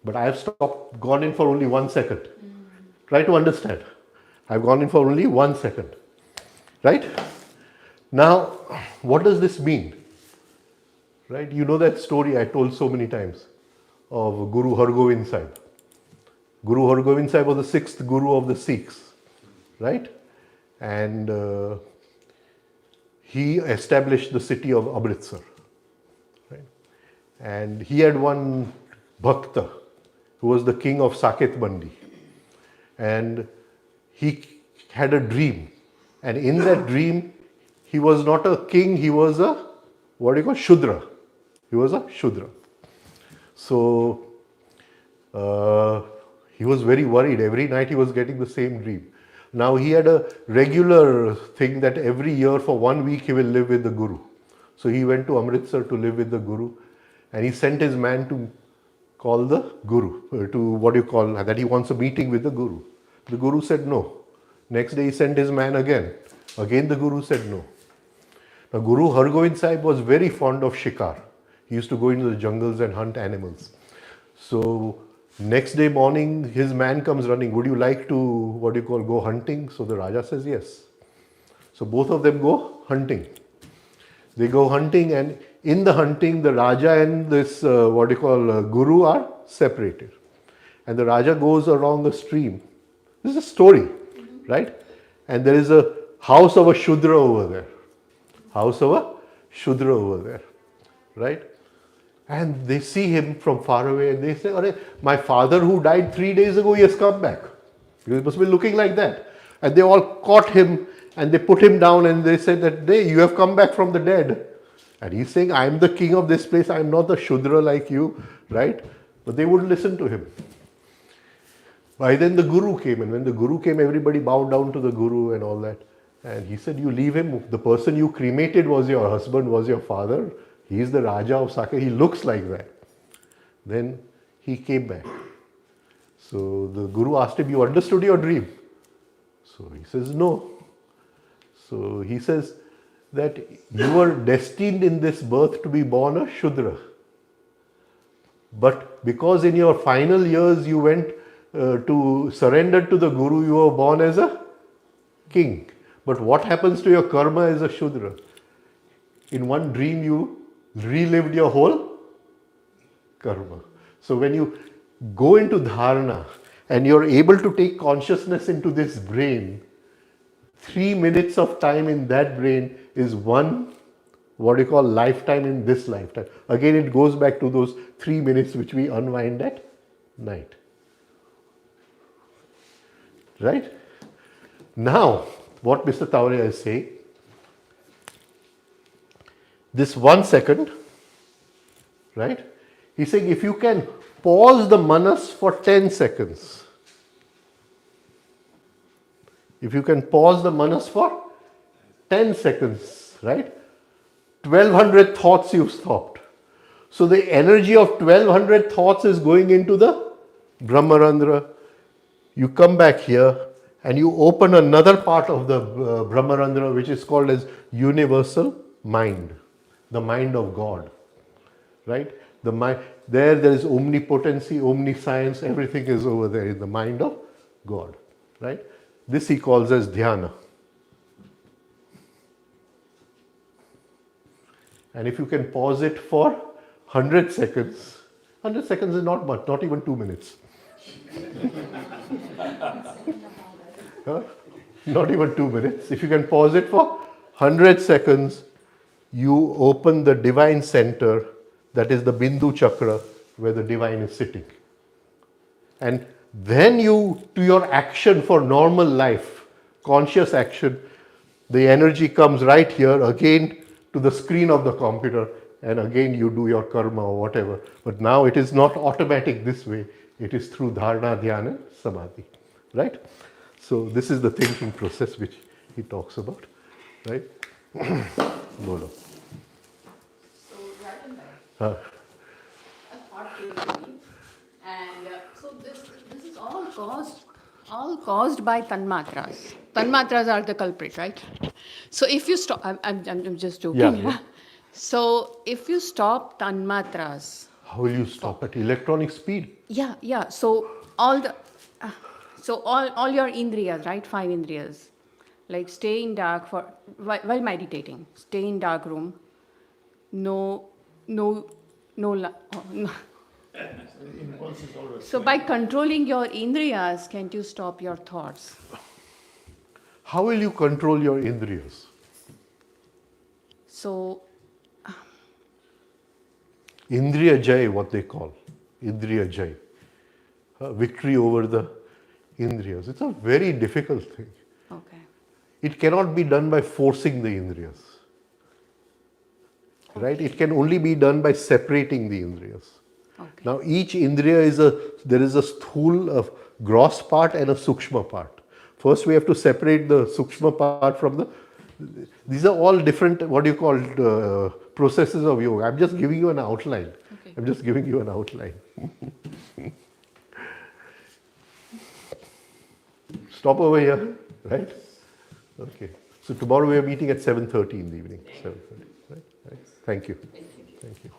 But I have gone in for only 1 second. Try to understand. I've gone in for only 1 second. Right? Now, what does this mean? Right? You know that story I told so many times of Guru Hargobind Sahib. Guru Hargobind Sahib was the 6th Guru of the Sikhs. Right? And he established the city of Amritsar. Right? And he had one Bhakta who was the king of Saket Mandi. And he had a dream. And in that dream, he was not a king, he was a, Shudra. He was a Shudra. So, he was very worried. Every night he was getting the same dream. Now he had a regular thing that every year for 1 week he will live with the Guru. So he went to Amritsar to live with the Guru. And he sent his man to call the Guru, that he wants a meeting with the Guru. The Guru said no. Next day he sent his man again. Again the Guru said no. Now Guru Hargobind Sahib was very fond of shikar. He used to go into the jungles and hunt animals. So next day morning his man comes running, would you like to, go hunting? So the Raja says yes. So both of them go hunting. They go hunting and in the hunting the Raja and this Guru are separated. And the Raja goes along the stream. This is a story, right? And there is a house of a Shudra over there. House of a Shudra over there, right? And they see him from far away and they say, my father who died 3 days ago, he has come back. He must be looking like that. And they all caught him and they put him down and they said that, you have come back from the dead. And he's saying, I am the king of this place, I am not the Shudra like you, right? But they wouldn't listen to him. By then the Guru came, and when the Guru came, everybody bowed down to the Guru and all that. And he said, you leave him, the person you cremated was your husband, was your father. He is the Raja of Saket, he looks like that. Then he came back. So the Guru asked him, you understood your dream? So he says, no. So he says that you were destined in this birth to be born a Shudra. But because in your final years you went to surrender to the Guru, you were born as a king. But what happens to your karma as a Shudra? In one dream you relived your whole karma. So when you go into dharana and you're able to take consciousness into this brain, 3 minutes of time in that brain is one what you call lifetime in this lifetime. Again, it goes back to those 3 minutes which we unwind at night. Right? Now, what Mr. Tauria is saying, this 1 second, right? He's saying if you can pause the manas for 10 seconds, if you can pause the manas for 10 seconds, right? 1200 thoughts you've stopped. So the energy of 1200 thoughts is going into the Brahmarandhra. You come back here and you open another part of the Brahmarandhra which is called as universal mind, the mind of God, right? The mind, there is omnipotency, omniscience, everything is over there in the mind of God, right? This he calls as dhyana. And if you can pause it for 100 seconds, 100 seconds is not much, not even 2 minutes. Huh? Not even 2 minutes. If you can pause it for 100 seconds, you open the divine center, that is the Bindu Chakra, where the divine is sitting. And then you, to your action for normal life, conscious action, the energy comes right here again to the screen of the computer, and again you do your karma or whatever. But now it is not automatic this way, it is through dharana, dhyana, samadhi, right? So this is the thinking process which he talks about, right? Bolo. So, Rajan bhai, a thought came to me, and so this is all caused by tanmatras. Tanmatras are the culprit, right? So if you stop, I'm just joking. Yeah. So if you stop tanmatras, How will you stop at electronic speed? yeah. So all the, all your indriyas, right? 5 indriyas, like stay in dark for while meditating. Stay in dark room. No, no, no. So by controlling your indriyas, can't you stop your thoughts? How will you control your indriyas? So Indriya Jai, what they call Indriya Jai, victory over the indriyas. It's a very difficult thing. okay. It cannot be done by forcing the indriyas, right? It can only be done by separating the indriyas. Okay. Now each indriya there is a sthul, a gross part and a sukshma part. First we have to separate the sukshma part from the, these are all different, what do you call, processes of yoga. I'm just giving you an outline. Okay. I'm just giving you an outline. Stop over here, right? Okay. So tomorrow we are meeting at 7:30 in the evening. 7:30, right? Thank you. Thank you.